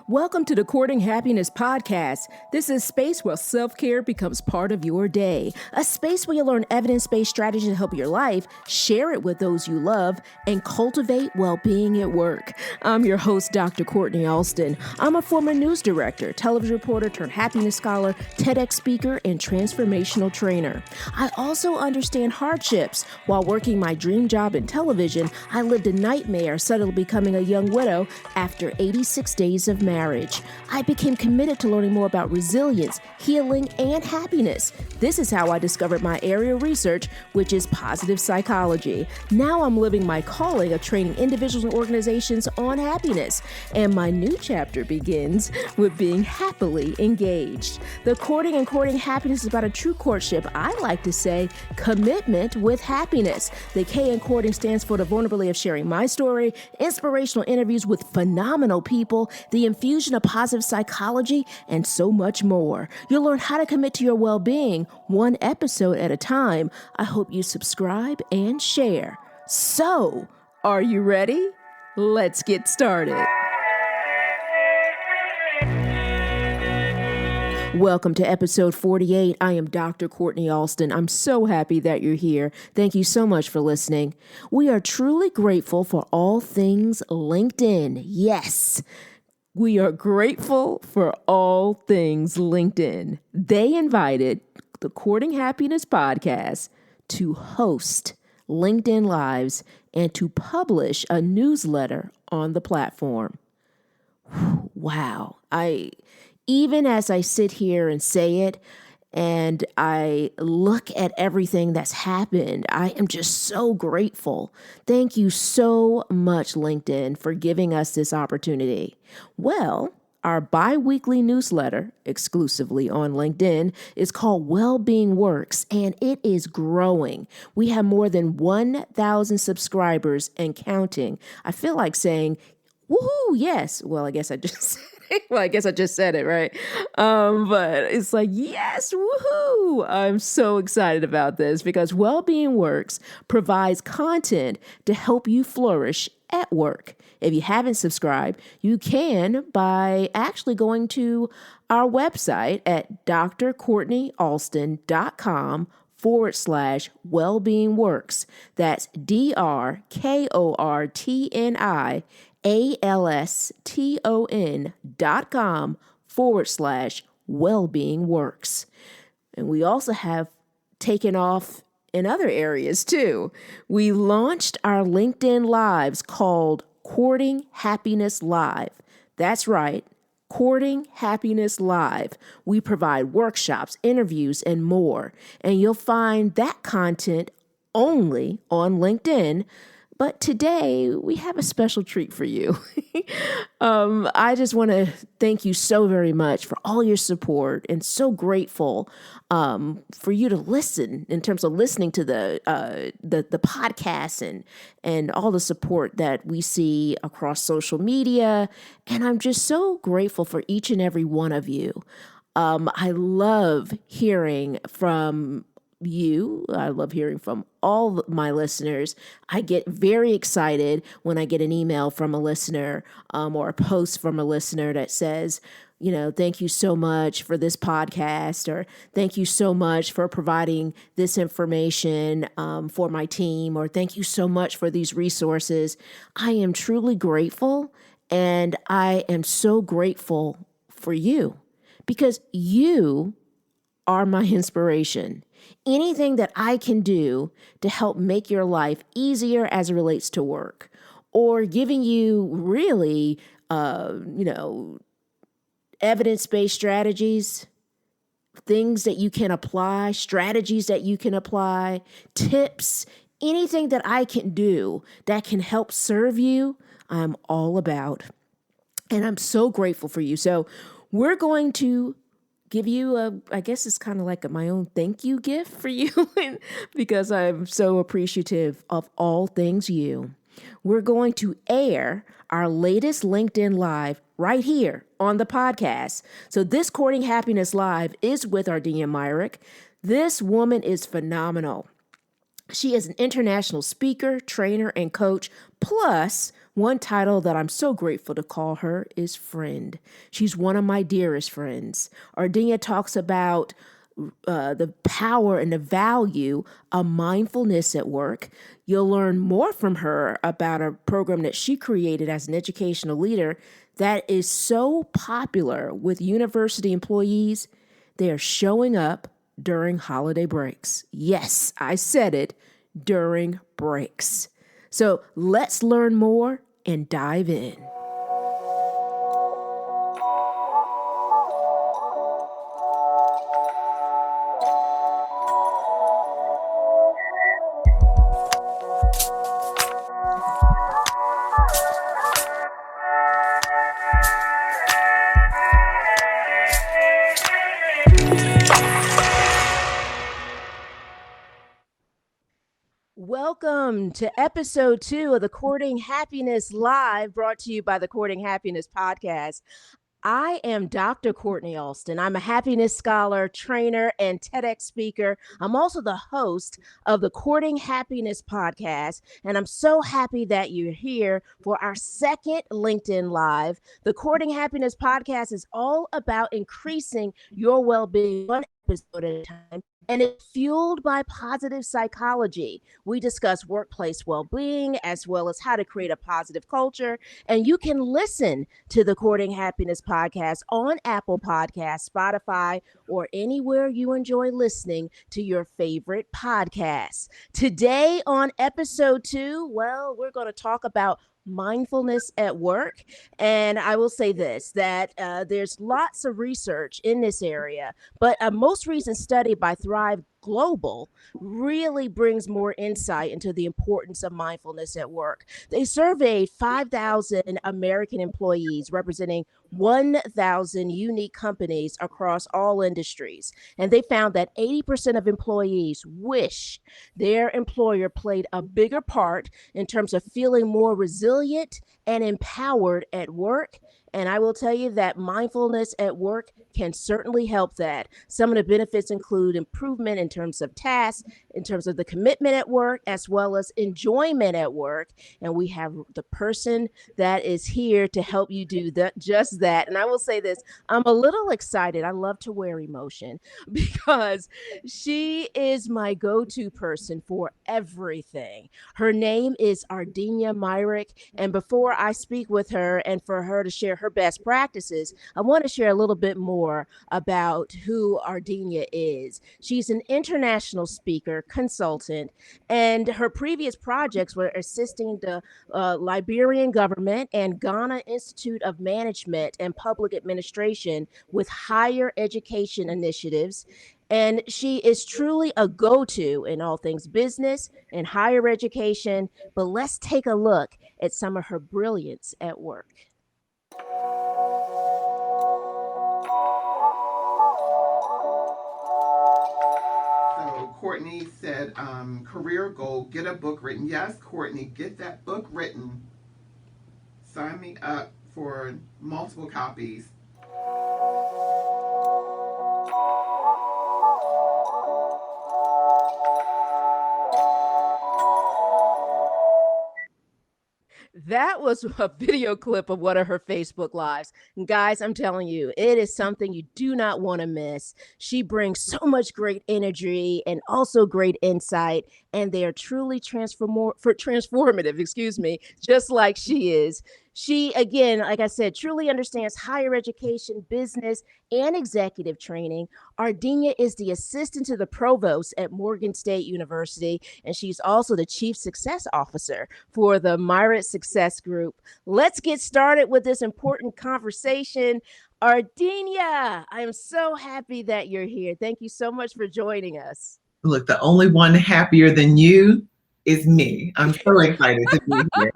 Welcome to the Courting Happiness podcast. This is a space where self-care becomes part of your day. A space where you learn evidence-based strategies to help your life, share it with those you love, and cultivate well-being at work. I'm your host, Dr. Courtney Alston. I'm a former news director, television reporter turned happiness scholar, TEDx speaker, and transformational trainer. I also understand hardships. While working my dream job in television, I lived a nightmare suddenly becoming a young widow after 86 days of marriage. I became committed to learning more about resilience, healing, and happiness. This is how I discovered my area of research, which is positive psychology. Now I'm living my calling of training individuals and organizations on happiness. And my new chapter begins with being happily engaged. The Courting and Courting Happiness is about a true courtship. I like to say commitment with happiness. The K in courting stands for the vulnerability of sharing my story, inspirational interviews with phenomenal people, the infusion of positive psychology, and so much more. You'll learn how to commit to your well-being one episode at a time. I hope you subscribe and share. So, are you ready? Let's get started. Welcome to episode 48. I am Dr. Courtney Alston. I'm so happy that you're here. Thank you so much for listening. We are truly grateful for all things LinkedIn. Yes. We are grateful for all things LinkedIn. They invited the Courting Happiness podcast to host LinkedIn Lives and to publish a newsletter on the platform. Wow. Even as I sit here and say it, and I look at everything that's happened, I am just so grateful. Thank you so much, LinkedIn, for giving us this opportunity. Well, our bi-weekly newsletter, exclusively on LinkedIn, is called Wellbeing Works, and it is growing. We have more than 1,000 subscribers and counting. I feel like saying, woohoo, yes. Well, I guess I just said it, right? But it's like, yes, woohoo! I'm so excited about this because Wellbeing Works provides content to help you flourish at work. If you haven't subscribed, you can by actually going to our website at drcourtneyalston.com/wellbeingworks. That's drkortneyalston.com/wellbeingworks. And we also have taken off in other areas too. We launched our LinkedIn Lives called Courting Happiness Live. That's right. Courting Happiness Live. We provide workshops, interviews, and more. And you'll find that content only on LinkedIn. But today, we have a special treat for you. I just want to thank you so very much for all your support and so grateful for you to listen in terms of listening to the podcast and all the support that we see across social media. And I'm just so grateful for each and every one of you. I love hearing from you. I love hearing from all my listeners. I get very excited when I get an email from a listener or a post from a listener that says, thank you so much for this podcast, or thank you so much for providing this information for my team, or thank you so much for these resources. I am truly grateful, and I am so grateful for you because you are my inspiration. Anything that I can do to help make your life easier as it relates to work, or giving you really, evidence-based strategies, things that you can apply, strategies that you can apply, tips, anything that I can do that can help serve you, I'm all about. And I'm so grateful for you. So we're going to give you I guess it's kind of like my own thank you gift for you because I'm so appreciative of all things you. We're going to air our latest LinkedIn Live right here on the podcast. So this Courting Happiness Live is with Ardenia Myrick. This woman is phenomenal. She is an international speaker, trainer, and coach. Plus, one title that I'm so grateful to call her is friend. She's one of my dearest friends. Ardenia talks about the power and the value of mindfulness at work. You'll learn more from her about a program that she created as an educational leader that is so popular with university employees. They are showing up during holiday breaks. Yes, I said it, during breaks. So let's learn more and dive in. Welcome to episode 2 of the Courting Happiness Live, brought to you by the Courting Happiness Podcast. I am Dr. Courtney Alston. I'm a happiness scholar, trainer, and TEDx speaker. I'm also the host of the Courting Happiness Podcast, and I'm so happy that you're here for our second LinkedIn Live. The Courting Happiness Podcast is all about increasing your well-being one episode at a time, and it's fueled by positive psychology. We discuss workplace well-being as well as how to create a positive culture, and you can listen to the Courting Happiness Podcast on Apple Podcasts, Spotify, or anywhere you enjoy listening to your favorite podcasts. Today on episode 2, well, we're going to talk about mindfulness at work. And I will say this, that there's lots of research in this area, but a most recent study by Thrive Global really brings more insight into the importance of mindfulness at work. They surveyed 5,000 American employees representing 1,000 unique companies across all industries. And they found that 80% of employees wish their employer played a bigger part in terms of feeling more resilient and empowered at work. And I will tell you that mindfulness at work can certainly help that. Some of the benefits include improvement in terms of tasks, in terms of the commitment at work, as well as enjoyment at work. And we have the person that is here to help you do that, just that. And I will say this, I'm a little excited. I love to wear emotion because she is my go-to person for everything. Her name is Ardenia Myrick. And before I speak with her and for her to share her best practices, I want to share a little bit more about who Ardenia is. She's an international speaker, consultant, and her previous projects were assisting the Liberian government and Ghana Institute of Management and Public Administration with higher education initiatives. And she is truly a go-to in all things business and higher education. But let's take a look at some of her brilliance at work. So Courtney said, career goal, get a book written. Yes, Courtney, get that book written. Sign me up for multiple copies. That was a video clip of one of her Facebook Lives. And guys, I'm telling you, it is something you do not want to miss. She brings so much great energy and also great insight, and they are truly transformative, just like she is. She, again, like I said, truly understands higher education, business, and executive training. Ardenia is the assistant to the provost at Morgan State University, and she's also the chief success officer for the Myrick Success Group. Let's get started with this important conversation. Ardenia, I am so happy that you're here. Thank you so much for joining us. Look, the only one happier than you is me. I'm so excited to be here.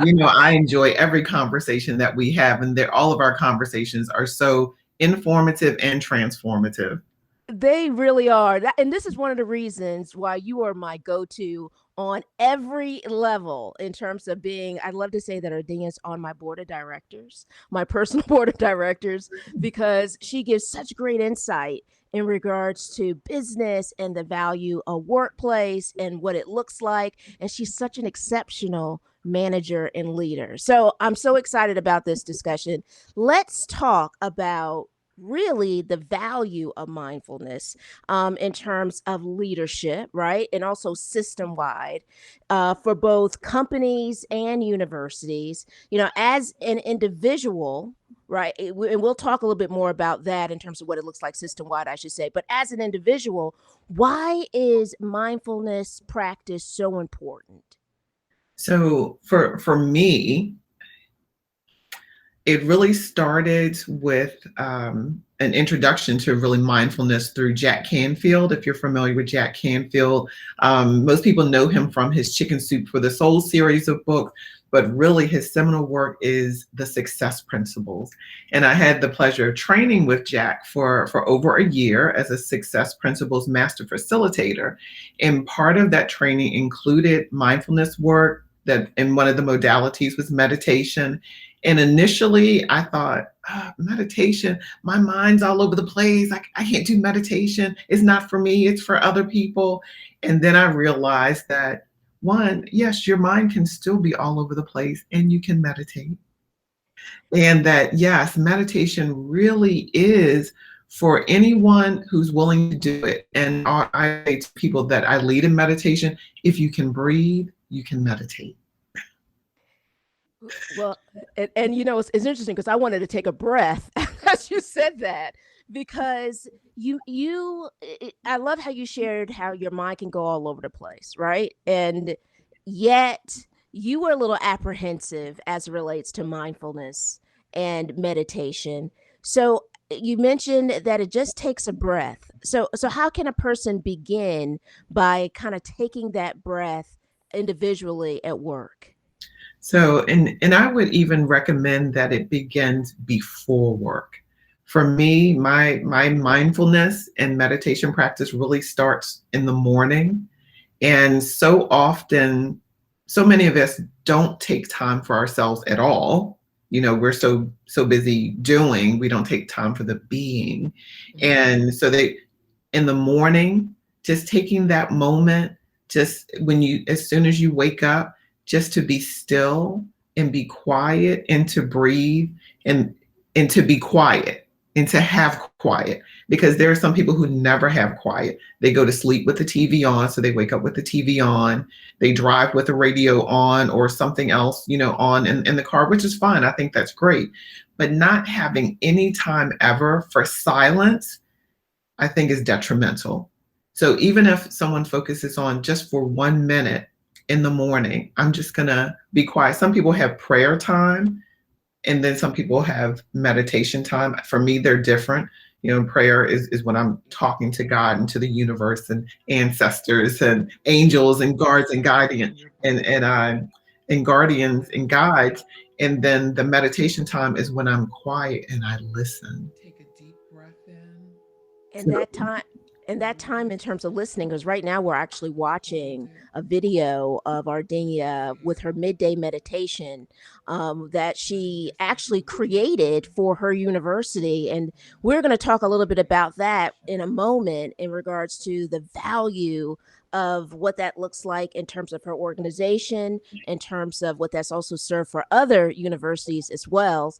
You know, I enjoy every conversation that we have, and all of our conversations are so informative and transformative. They really are. And this is one of the reasons why you are my go-to on every level in terms of being, I love to say that Ardenia's on my board of directors, my personal board of directors, because she gives such great insight in regards to business and the value of workplace and what it looks like. And she's such an exceptional manager and leader. So I'm so excited about this discussion. Let's talk about really the value of mindfulness in terms of leadership, right? And also system wide for both companies and universities. You know, as an individual, right? And we'll talk a little bit more about that in terms of what it looks like system wide, I should say. But as an individual, why is mindfulness practice so important? So for me, it really started with an introduction to really mindfulness through Jack Canfield. If you're familiar with Jack Canfield, most people know him from his Chicken Soup for the Soul series of books, but really his seminal work is The Success Principles. And I had the pleasure of training with Jack for over a year as a Success Principles Master Facilitator. And part of that training included mindfulness work, that and one of the modalities was meditation. And initially I thought, meditation, my mind's all over the place. I can't do meditation. It's not for me, it's for other people. And then I realized that one, yes, your mind can still be all over the place and you can meditate. And that, yes, meditation really is for anyone who's willing to do it. And I say to people that I lead in meditation, if you can breathe, you can meditate. Well, and you know, it's interesting because I wanted to take a breath as you said that because I love how you shared how your mind can go all over the place, right? And yet you were a little apprehensive as it relates to mindfulness and meditation. So you mentioned that it just takes a breath. So how can a person begin by kind of taking that breath individually at work? So, and I would even recommend that it begins before work. For me, my mindfulness and meditation practice really starts in the morning. And so often, so many of us don't take time for ourselves at all. You know, we're so busy doing, we don't take time for the being. And so in the morning, just taking that moment, just as soon as you wake up, just to be still and be quiet and to breathe and to be quiet and to have quiet. Because there are some people who never have quiet. They go to sleep with the TV on, so they wake up with the TV on. They drive with the radio on or something else, on in the car, which is fine. I think that's great. But not having any time ever for silence, I think is detrimental. So even if someone focuses on just for 1 minute in the morning, I'm just gonna be quiet. Some people have prayer time, and then some people have meditation time. For me, they're different. Prayer is when I'm talking to God and to the universe and ancestors and angels and guards and guardians and guardians and guides. And then the meditation time is when I'm quiet and I listen. Take a deep breath in. And that time in terms of listening, because right now we're actually watching a video of Ardenia with her midday meditation that she actually created for her university. And we're going to talk a little bit about that in a moment in regards to the value of what that looks like in terms of her organization, in terms of what that's also served for other universities as well.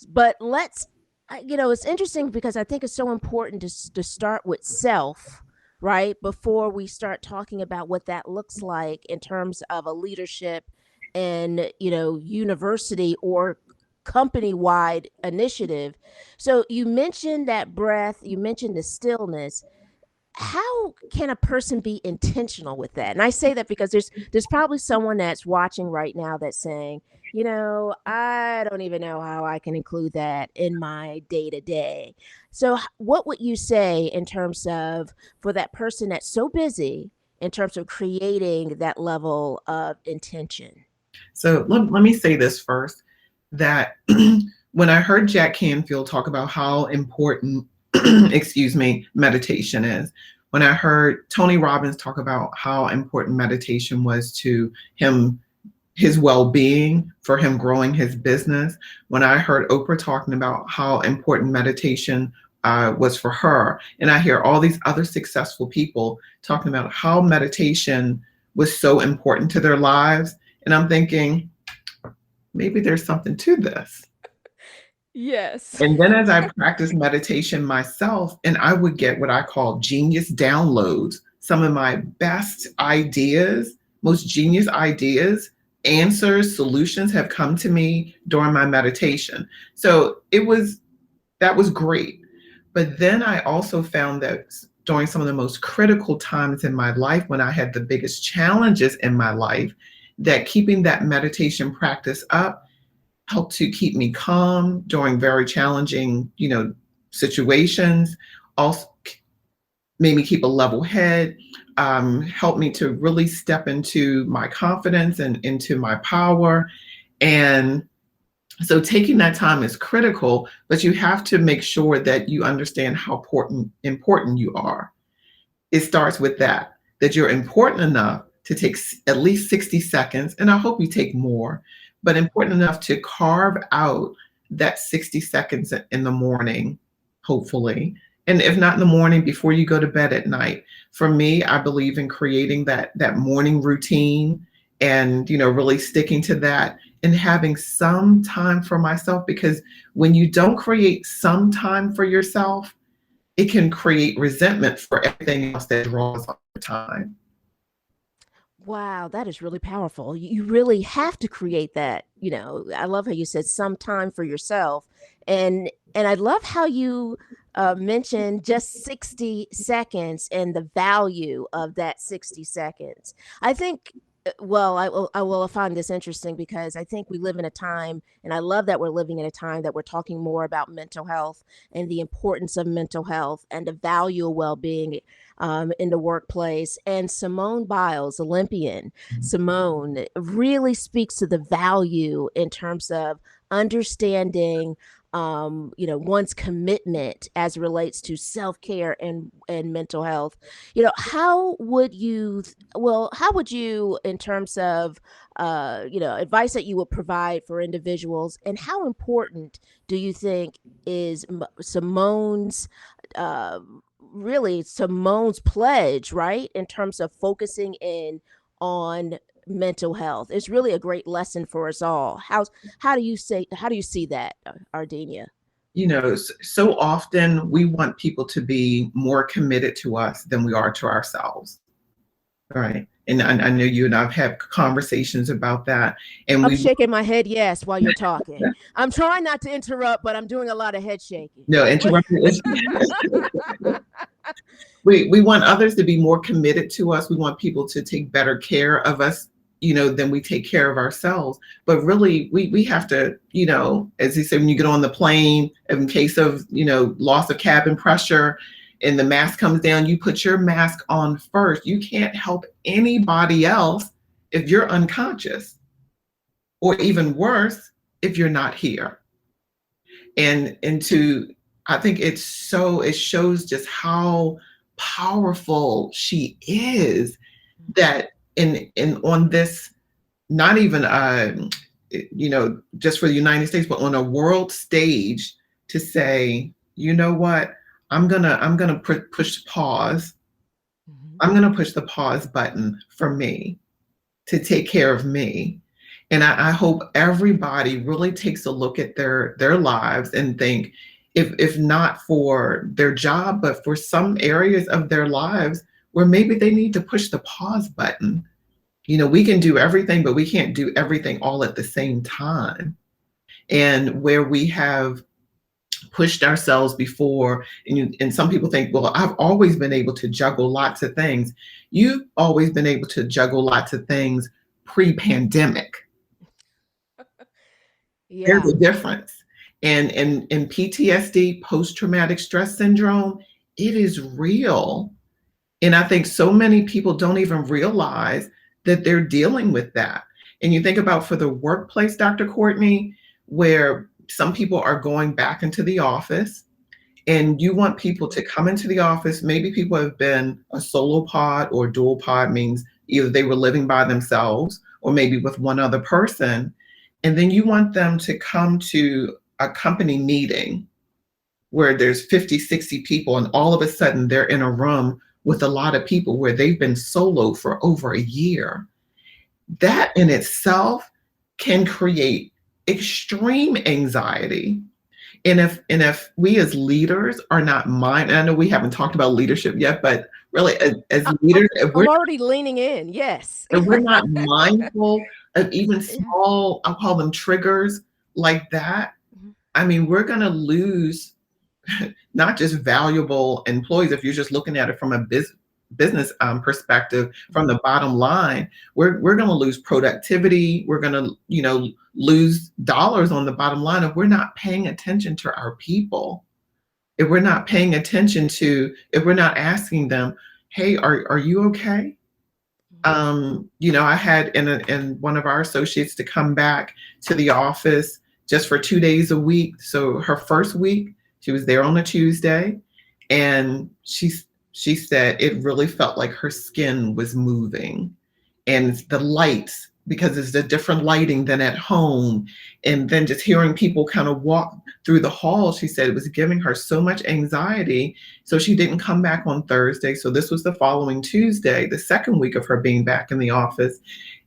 But it's interesting because I think it's so important to start with self, right? Before we start talking about what that looks like in terms of a leadership and, university or company wide initiative. So you mentioned that breath, you mentioned the stillness. How can a person be intentional with that? And I say that because there's probably someone that's watching right now that's saying, I don't even know how I can include that in my day to day. So what would you say in terms of for that person that's so busy in terms of creating that level of intention? So let me say this first, that when I heard Jack Canfield talk about how important, meditation is, when I heard Tony Robbins talk about how important meditation was to him, his well-being, for him growing his business, when I heard Oprah talking about how important meditation was for her. And I hear all these other successful people talking about how meditation was so important to their lives. And I'm thinking, maybe there's something to this. Yes. And then as I practiced meditation myself, and I would get what I call genius downloads, some of my best ideas, most genius ideas, answers, solutions have come to me during my meditation. So that was great. But then I also found that during some of the most critical times in my life, when I had the biggest challenges in my life, that keeping that meditation practice up helped to keep me calm during very challenging, situations. Also made me keep a level head, helped me to really step into my confidence and into my power. And so taking that time is critical, but you have to make sure that you understand how important you are. It starts with that you're important enough to take at least 60 seconds, and I hope you take more, but important enough to carve out that 60 seconds in the morning, hopefully. And if not in the morning, before you go to bed at night. For me, I believe in creating that morning routine and, really sticking to that and having some time for myself, because when you don't create some time for yourself, it can create resentment for everything else that draws on your time. Wow, that is really powerful. You really have to create that. I love how you said some time for yourself, and I love how you mentioned just 60 seconds and the value of that 60 seconds. I think. Well, I will find this interesting because I think we live in a time, and I love that we're living in a time that we're talking more about mental health and the importance of mental health and the value of well-being in the workplace. And Simone Biles, Olympian Simone, really speaks to the value in terms of understanding one's commitment as it relates to self-care and mental health. How would you, in terms of advice that you would provide for individuals, and how important do you think is Simone's uh, really Simone's pledge, right, in terms of focusing in on mental health? It's really a great lesson for us all. How do you see that, Ardenia? So often we want people to be more committed to us than we are to ourselves. Right. And I know you and I've had conversations about that. And I'm we shaking my head yes while you're talking. I'm trying not to interrupt, but I'm doing a lot of head shaking. no interrupting. We want others to be more committed to us. We want people to take better care of us, than we take care of ourselves. But really, we have to, as you said, when you get on the plane, in case of, loss of cabin pressure and the mask comes down, you put your mask on first. You can't help anybody else if you're unconscious, or even worse, if you're not here. I think it shows just how powerful she is, that in on this, not even just for the United States, but on a world stage, to say, you know what, I'm gonna push pause. Mhm. I'm gonna push the pause button for me, to take care of me. And I hope everybody really takes a look at their lives and think, if not for their job, but for some areas of their lives where maybe they need to push the pause button. We can do everything, but we can't do everything all at the same time. And where we have pushed ourselves before, and some people think, well, I've always been able to juggle lots of things. You've always been able to juggle lots of things pre-pandemic. There's Yeah. a difference. And in PTSD, post-traumatic stress syndrome, it is real. And I think so many people don't even realize that they're dealing with that. And you think about for the workplace, Dr. Courtney, where some people are going back into the office, and you want people to come into the office. Maybe people have been a solo pod, or dual pod means either they were living by themselves or maybe with one other person. And then you want them to come to a company meeting where there's 50, 60 people, and all of a sudden they're in a room with a lot of people where they've been solo for over a year. That in itself can create extreme anxiety. And if we as leaders are not and I know we haven't talked about leadership yet, but really as leaders, I'm already leaning in. Yes. if we're not mindful of even Yeah. small, I'll call them triggers like that, I mean, we're going to lose not just valuable employees. If you're just looking at it from a business perspective, from the bottom line, we're going to lose productivity. We're going to, lose dollars on the bottom line if we're not paying attention to our people. If we're not paying attention if we're not asking them, hey, are you okay? I had in one of our associates to come back to the office just for 2 days a week. So her first week, she was there on a Tuesday, and she said it really felt like her skin was moving, and the lights, because it's a different lighting than at home, and then just hearing people kind of walk through the hall, she said it was giving her so much anxiety. So she didn't come back on Thursday. So this was the following Tuesday, the second week of her being back in the office.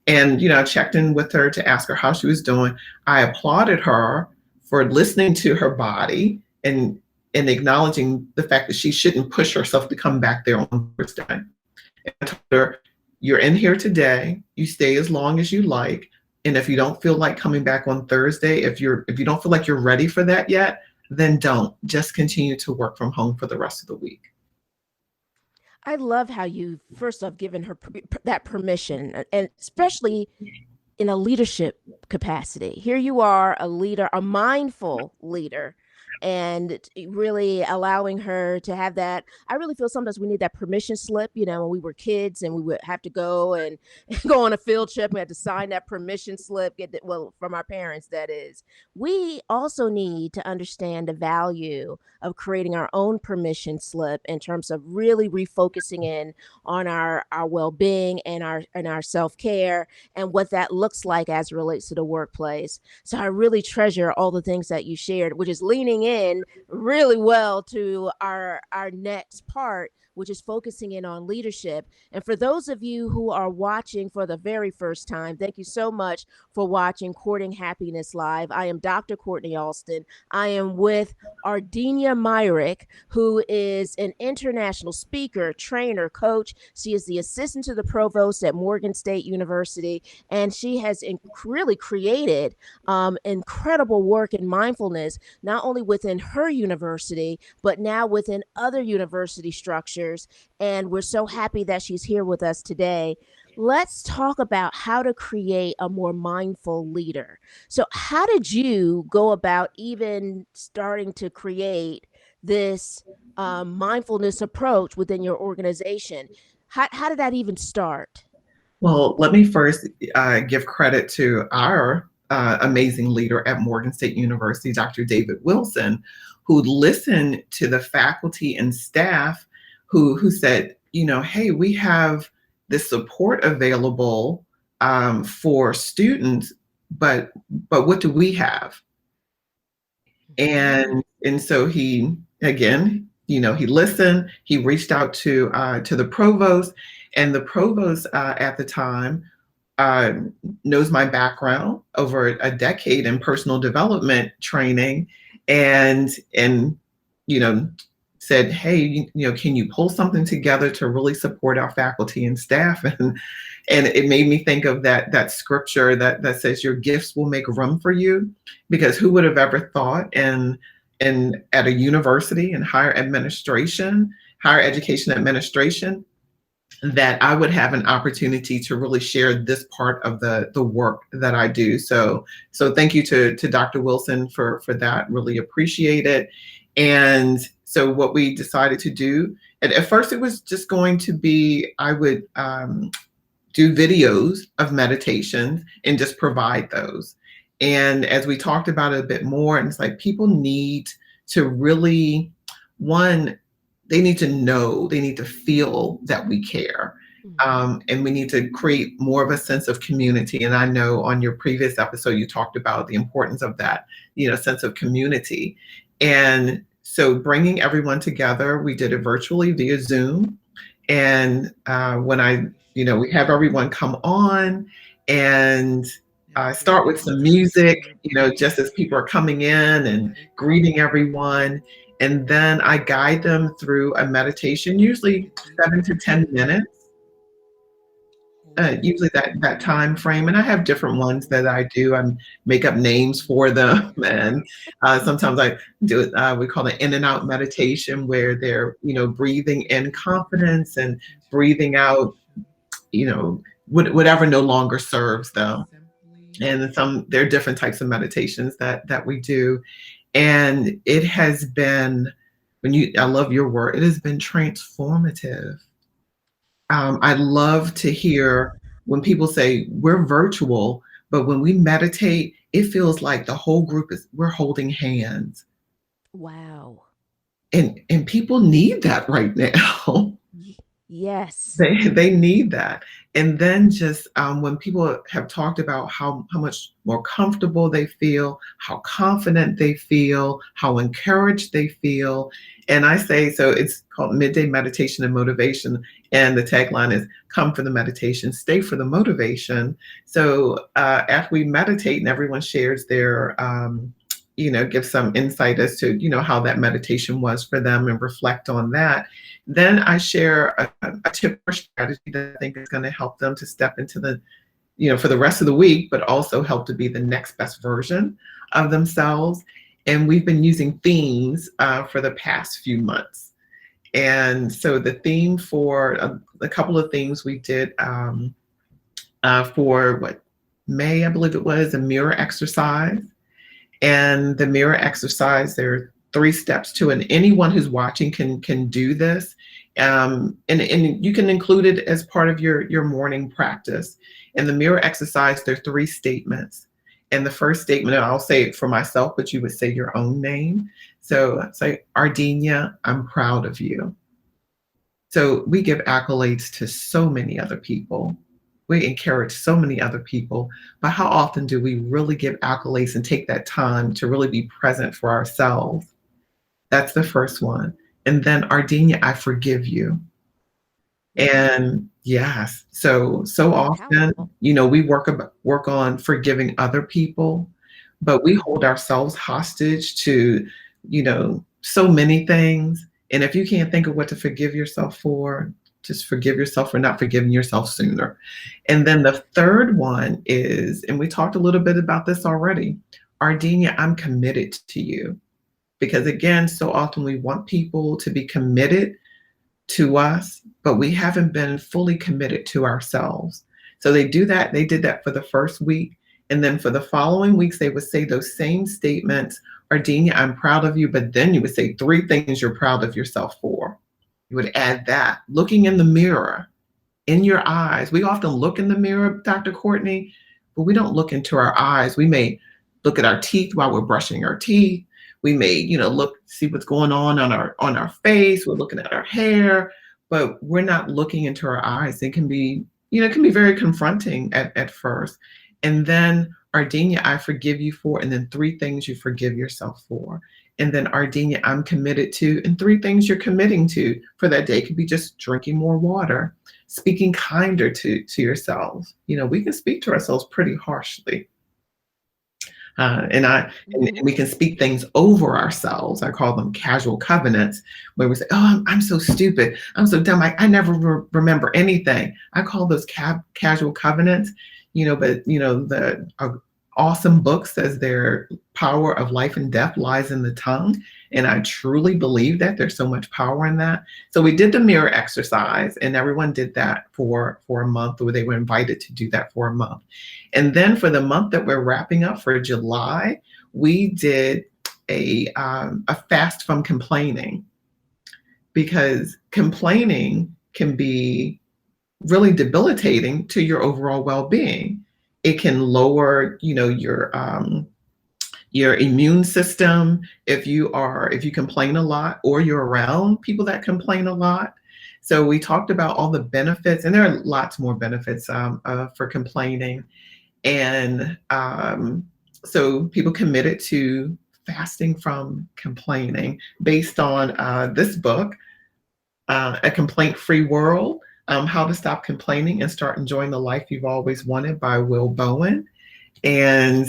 And, I checked in with her to ask her how she was doing. I applauded her for listening to her body and acknowledging the fact that she shouldn't push herself to come back there on Thursday. And I told her, you're in here today, you stay as long as you like. And if you don't feel like coming back on Thursday, if you don't feel like you're ready for that yet, then don't. Just continue to work from home for the rest of the week. I love how you first off given her that permission, and especially in a leadership capacity. Here you are, a leader, a mindful leader, and really allowing her to have that. I really feel sometimes we need that permission slip. When we were kids and we would have to go and go on a field trip, we had to sign that permission slip, from our parents, that is. We also need to understand the value of creating our own permission slip in terms of really refocusing in on our well-being and our self-care and what that looks like as it relates to the workplace. So I really treasure all the things that you shared, which is leaning in really well to our next part, which is focusing in on leadership. And for those of you who are watching for the very first time, thank you so much for watching Courting Happiness Live. I am Dr. Courtney Alston. I am with Ardenia Myrick, who is an international speaker, trainer, coach. She is the assistant to the provost at Morgan State University, and she has really created incredible work in mindfulness, not only within her university, but now within other university structures. And we're so happy that she's here with us today. Let's talk about how to create a more mindful leader. So how did you go about even starting to create this mindfulness approach within your organization? How did that even start? Well, let me first give credit to our amazing leader at Morgan State University, Dr. David Wilson, who listened to the faculty and staff who said, hey, we have this support available for students, but what do we have? And so he, again, he listened, he reached out to the provost, and the provost at the time knows my background over a decade in personal development training, and said, hey, can you pull something together to really support our faculty and staff? And it made me think of that scripture that says your gifts will make room for you, because who would have ever thought in at a university in higher education administration, that I would have an opportunity to really share this part of the work that I do. So thank you to Dr. Wilson for that. Really appreciate it. And so what we decided to do, at first it was just going to be, I would do videos of meditations and just provide those. And as we talked about it a bit more, and it's like people need to really, they need to know, they need to feel that we care. And we need to create more of a sense of community. And I know on your previous episode, you talked about the importance of that, sense of community. And So bringing everyone together, we did it virtually via Zoom. And when we have everyone come on and start with some music, just as people are coming in and greeting everyone. And then I guide them through a meditation, usually 7 to 10 minutes. Usually that time frame, and I have different ones that I do. I make up names for them, and sometimes I do it. We call it in and out meditation, where they're breathing in confidence and breathing out, whatever no longer serves them. And there are different types of meditations that we do, and it has been I love your word. It has been transformative. I love to hear when people say we're virtual, but when we meditate, it feels like the whole group we're holding hands. Wow. And people need that right now. Yes. They need that. And then just when people have talked about how much more comfortable they feel, how confident they feel, how encouraged they feel. And I say, so it's called Midday Meditation and Motivation. And the tagline is come for the meditation, stay for the motivation. So after we meditate and everyone shares their give some insight as to how that meditation was for them and reflect on that. Then I share a tip or strategy that I think is going to help them to step into the for the rest of the week, but also help to be the next best version of themselves. And we've been using themes for the past few months. And so the theme for a couple of things we did for May, I believe it was, a mirror exercise. And the mirror exercise, there are 3 steps to it. And anyone who's watching can do this. And you can include it as part of your morning practice. In the mirror exercise, there are 3 statements. And the first statement, and I'll say it for myself, but you would say your own name. So say, Ardenia, I'm proud of you. So we give accolades to so many other people. We encourage so many other people, but how often do we really give accolades and take that time to really be present for ourselves? That's the first one. And then, Ardenia, I forgive you. And yes, so often, Powerful. we work on forgiving other people, but we hold ourselves hostage to, so many things. And if you can't think of what to forgive yourself for, just forgive yourself for not forgiving yourself sooner. And then the third one is, and we talked a little bit about this already, Ardenia, I'm committed to you. Because again, so often we want people to be committed to us, but we haven't been fully committed to ourselves. So they did that for the first week. And then for the following weeks, they would say those same statements, Ardenia, I'm proud of you. But then you would say 3 things you're proud of yourself for. You would add that, looking in the mirror, in your eyes. We often look in the mirror, Dr. Courtney, but we don't look into our eyes. We may look at our teeth while we're brushing our teeth. We may, see what's going on our face. We're looking at our hair, but we're not looking into our eyes. It can be, it can be very confronting at first. And then, Ardenia, I forgive you for, and then 3 things you forgive yourself for. And then, Ardenia, I'm committed to, and 3 things you're committing to for that day. It could be just drinking more water, speaking kinder to yourself. We can speak to ourselves pretty harshly. And we can speak things over ourselves. I call them casual covenants, where we say, "Oh, I'm so stupid. I'm so dumb. I never remember anything." I call those casual covenants. But the awesome book says their power of life and death lies in the tongue, and I truly believe that there's so much power in that. So we did the mirror exercise, and everyone did that for a month, or they were invited to do that for a month. And then for the month that we're wrapping up for July, we did a fast from complaining, because complaining can be really debilitating to your overall well-being. It can lower, your immune system if you complain a lot, or you're around people that complain a lot. So we talked about all the benefits, and there are lots more benefits for complaining. And so people committed to fasting from complaining, based on this book, A Complaint-Free World, How to Stop Complaining and Start Enjoying the Life You've Always Wanted by Will Bowen. And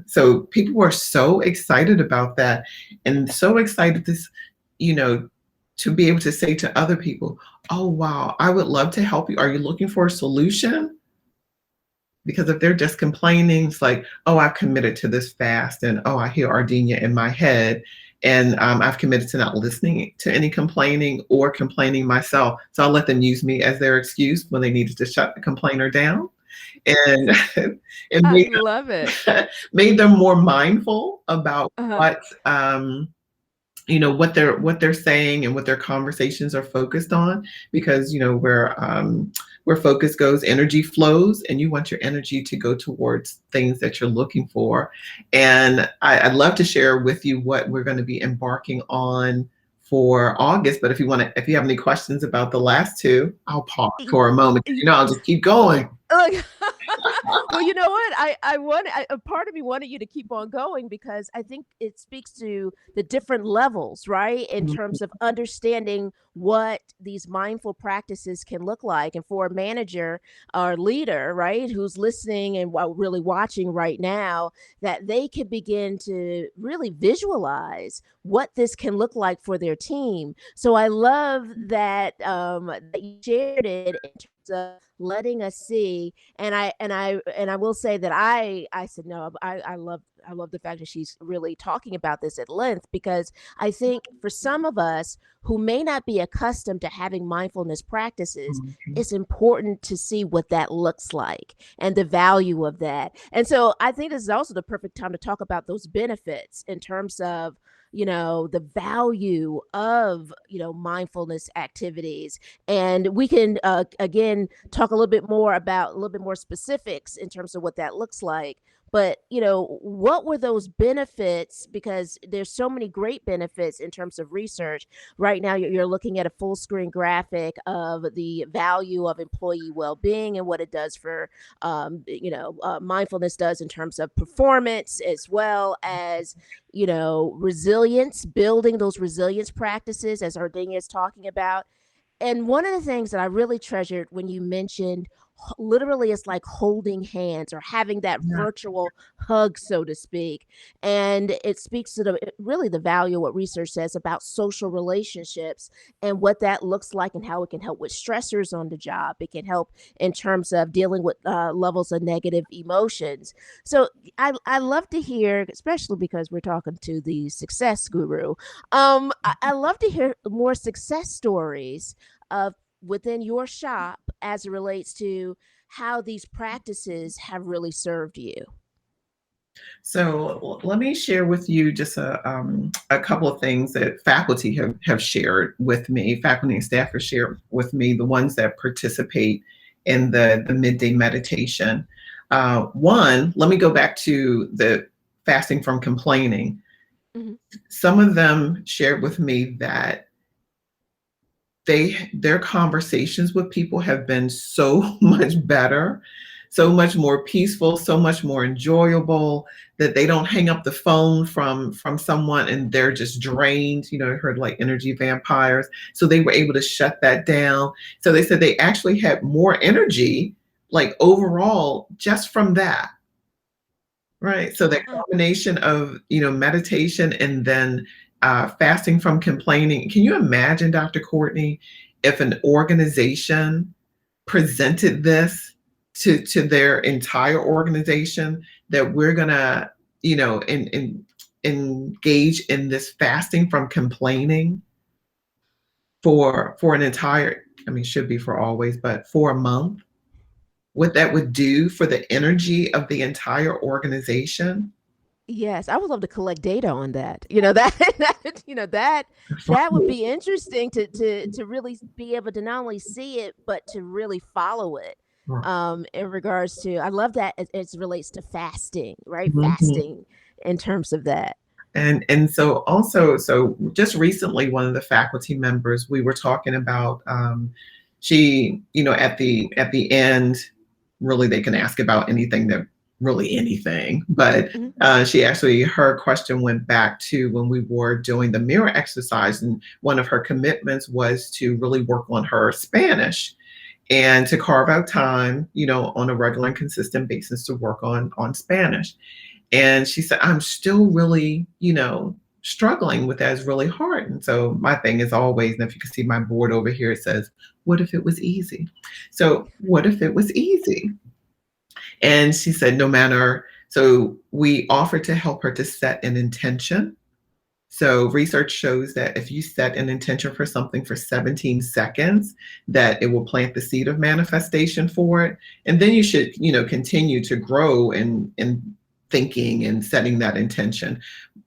so people were so excited about that, and so excited this, to be able to say to other people, oh, wow, I would love to help you. Are you looking for a solution? Because if they're just complaining, it's like, oh, I've committed to this fast, and oh, I hear Ardenia in my head, and I've committed to not listening to any complaining or complaining myself. So I'll let them use me as their excuse when they needed to shut the complainer down. And and I love it. made them more mindful about Uh-huh. what they're saying and what their conversations are focused on, because where focus goes, energy flows, and you want your energy to go towards things that you're looking for. And I'd love to share with you what we're going to be embarking on for August. But if you have any questions about the last two, I'll pause for a moment. I'll just keep going. Look, well, you know what? A part of me wanted you to keep on going because I think it speaks to the different levels, right? In terms of understanding what these mindful practices can look like. And for a manager or leader, right, who's listening and really watching right now, that they can begin to really visualize what this can look like for their team. So I love that you shared it in terms of letting us see. And I will say that I said no. I love the fact that she's really talking about this at length, because I think for some of us who may not be accustomed to having mindfulness practices, it's important to see what that looks like and the value of that. And so I think this is also the perfect time to talk about those benefits in terms of the value of mindfulness activities. And we can again talk a little bit more specifics in terms of what that looks like. But what were those benefits? Because there's so many great benefits in terms of research. Right now you're looking at a full screen graphic of the value of employee well-being and what it does for mindfulness does in terms of performance, as well as resilience, building those resilience practices, as Ardenia is talking about. And one of the things that I really treasured when you mentioned literally it's like holding hands or having that virtual hug, so to speak. And it speaks to really the value of what research says about social relationships and what that looks like and how it can help with stressors on the job. It can help in terms of dealing with levels of negative emotions. So I love to hear, especially because we're talking to the success guru. I love to hear more success stories of within your shop as it relates to how these practices have really served you. So let me share with you just a couple of things that faculty have shared with me. Faculty and staff have shared with me, the ones that participate in the midday meditation. One, let me go back to the fasting from complaining. Mm-hmm. Some of them shared with me that their conversations with people have been so much better, so much more peaceful, so much more enjoyable, that they don't hang up the phone from someone and they're just drained. I heard like energy vampires. So they were able to shut that down. So they said they actually had more energy, like overall, just from that. Right. So the combination of, meditation and then fasting from complaining. Can you imagine, Dr. Courtney, if an organization presented this to their entire organization, that we're gonna, engage in this fasting from complaining for an entire, should be for always, but for a month, what that would do for the energy of the entire organization? Yes, I would love to collect data on that. That would be interesting to really be able to not only see it, but to really follow it. In regards to, I love that it relates to fasting, right? Mm-hmm. Fasting in terms of that. And so also, just recently, one of the faculty members, we were talking about, she, at the end, really they can ask about anything that really anything, but Mhm. she actually, her question went back to when we were doing the mirror exercise, and one of her commitments was to really work on her Spanish and to carve out time, on a regular and consistent basis to work on Spanish. And she said, I'm still really, struggling with that. It's really hard. And so my thing is always, and if you can see my board over here, it says, what if it was easy? So what if it was easy? And she said, no matter, so we offered to help her to set an intention. So research shows that if you set an intention for something for 17 seconds, that it will plant the seed of manifestation for it. And then you should, continue to grow in thinking and setting that intention.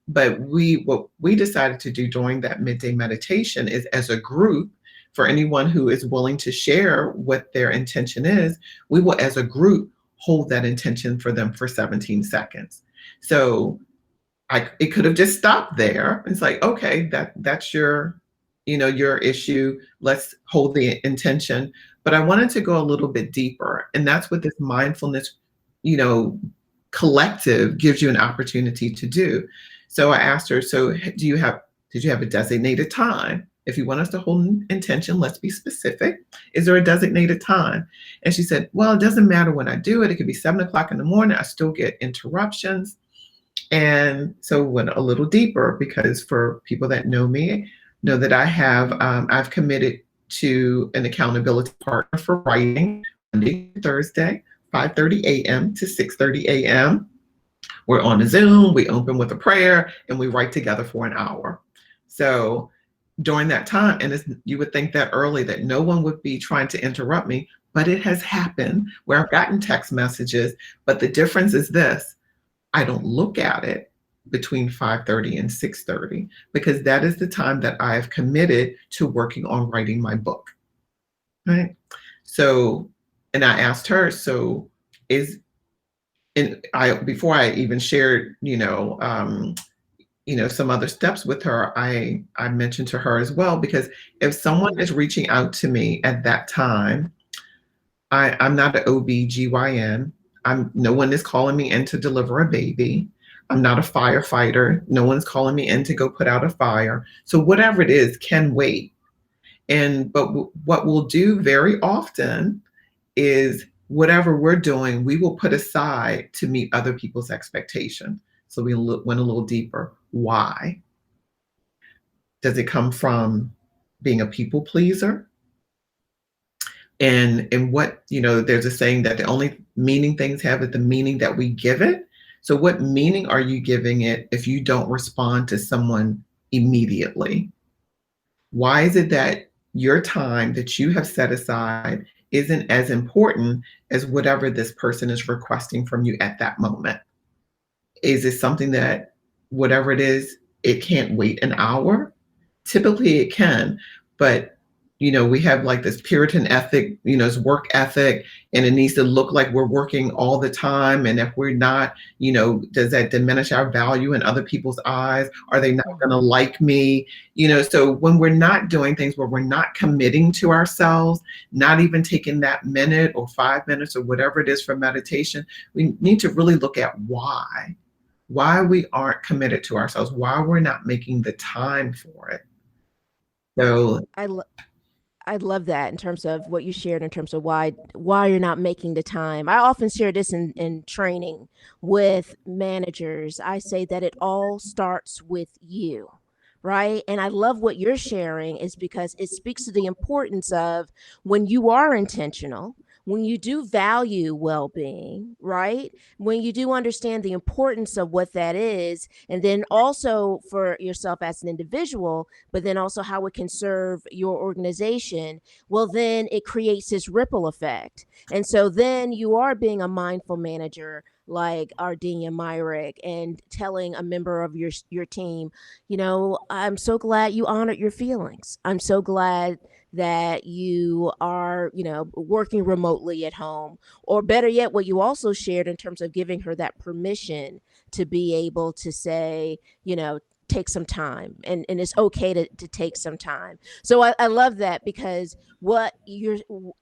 But what we decided to do during that midday meditation is, as a group, for anyone who is willing to share what their intention is, we will, as a group, hold that intention for them for 17 seconds. So it could have just stopped there. It's like, okay, that's your, your issue. Let's hold the intention. But I wanted to go a little bit deeper. And that's what this mindfulness, you know, collective gives you an opportunity to do. So I asked her, so did you have a designated time? If you want us to hold an intention, let's be specific. Is there a designated time? And she said, well, it doesn't matter when I do it. It could be 7 o'clock in the morning. I still get interruptions. And so went a little deeper, because for people that know me, know that I've committed to an accountability partner for writing Monday to Thursday, 5:30 a.m. to 6:30 a.m. We're on a Zoom, we open with a prayer, and we write together for an hour. So during that time, and you would think that early that no one would be trying to interrupt me, but it has happened where I've gotten text messages. But the difference is this: I don't look at it between 5:30 and 6:30, because that is the time that I've committed to working on writing my book. Right? So, and I asked her, so before I even shared, some other steps with her, I mentioned to her as well, because if someone is reaching out to me at that time, I'm not an OB/GYN. No one is calling me in to deliver a baby. I'm not a firefighter. No one's calling me in to go put out a fire. So whatever it is can wait. But what we'll do very often is, whatever we're doing, we will put aside to meet other people's expectation. So we went a little deeper. Why? Does it come from being a people pleaser? And what, there's a saying that the only meaning things have is the meaning that we give it. So what meaning are you giving it if you don't respond to someone immediately? Why is it that your time that you have set aside isn't as important as whatever this person is requesting from you at that moment? Is it something that, whatever it is, it can't wait an hour? Typically it can, but we have like this Puritan ethic, it's work ethic, and it needs to look like we're working all the time. And if we're not, does that diminish our value in other people's eyes? Are they not going to like me? So when we're not doing things, where we're not committing to ourselves, not even taking that minute or 5 minutes or whatever it is for meditation, we need to really look at why we aren't committed to ourselves, why we're not making the time for it. So I love that, in terms of what you shared, in terms of why you're not making the time. I often share this in training with managers. I say that it all starts with you, right? And I love what you're sharing, is because it speaks to the importance of, when you are intentional, when you do value well-being, right? When you do understand the importance of what that is, and then also for yourself as an individual, but then also how it can serve your organization, well, then it creates this ripple effect. And so then you are being a mindful manager like Ardenia Myrick, and telling a member of your team, I'm so glad you honored your feelings. I'm so glad that you are, working remotely at home. Or better yet, what you also shared in terms of giving her that permission to be able to say, take some time, and it's okay to take some time. So I love that, because what you're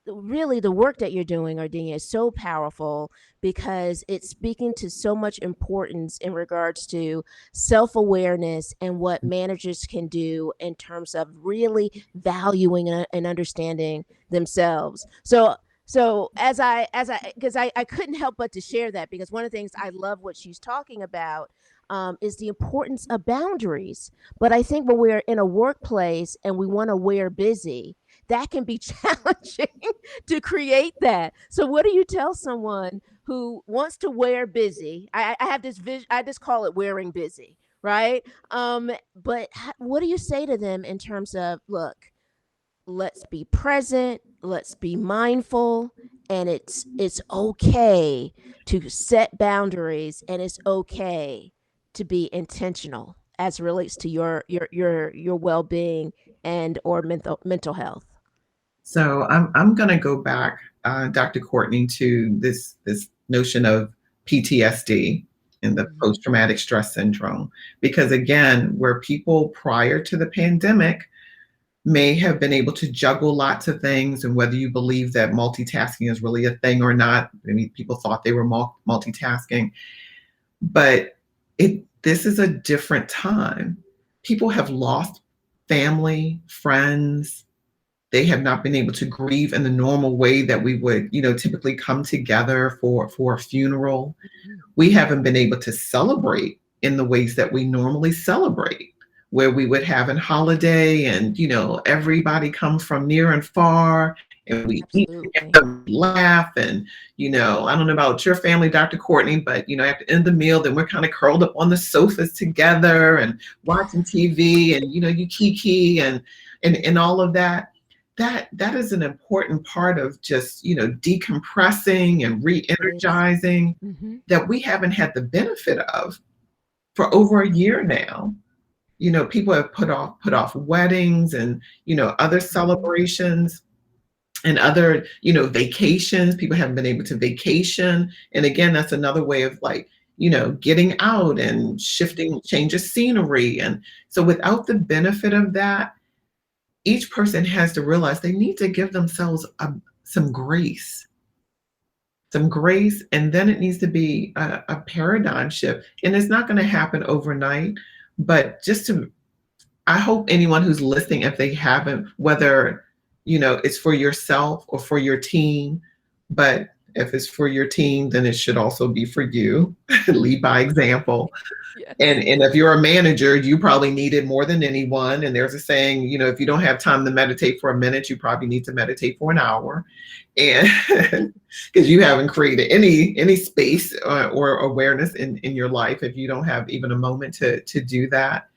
really, the work that you're doing, Ardenia, is so powerful, because it's speaking to so much importance in regards to self-awareness and what managers can do in terms of really valuing and understanding themselves. So as I because I couldn't help but to share that, because one of the things I love what she's talking about, is the importance of boundaries. But I think when we're in a workplace and we want to wear busy, that can be challenging to create that. So what do you tell someone who wants to wear busy? I have this vision. I just call it wearing busy, right? But what do you say to them in terms of, look, let's be present, let's be mindful, and it's okay to set boundaries, and it's okay to be intentional as it relates to your well-being and or mental health. So I'm going to go back, Dr. Courtney, to this notion of PTSD and the Mm-hmm. post traumatic stress syndrome, because again, where people prior to the pandemic may have been able to juggle lots of things, and whether you believe that multitasking is really a thing or not, I mean, people thought they were multitasking, but this is a different time. People have lost family, friends. They have not been able to grieve in the normal way that we would, typically come together for a funeral. Mm-hmm. We haven't been able to celebrate in the ways that we normally celebrate, where we would have a holiday and, everybody comes from near and far, and we eat Absolutely. together, we laugh. And, I don't know about your family, Dr. Courtney, but, at the end of the meal, then we're kind of curled up on the sofas together and watching TV, and, you kiki and all of that. That is an important part of just, decompressing and It is. re-energizing Mm-hmm. that we haven't had the benefit of for over a year now. People have put off weddings and, other Mm-hmm. celebrations and other, vacations. People haven't been able to vacation. And again, that's another way of like, getting out and shifting, change of scenery. And so without the benefit of that, each person has to realize they need to give themselves some grace, and then it needs to be a paradigm shift. And it's not going to happen overnight, but I hope anyone who's listening, if they haven't, whether, it's for yourself or for your team, but if it's for your team, then it should also be for you. Lead by example. Yes. And if you're a manager, you probably need it more than anyone. And there's a saying, if you don't have time to meditate for a minute, you probably need to meditate for an hour. And because you haven't created any space or awareness in your life if you don't have even a moment to do that.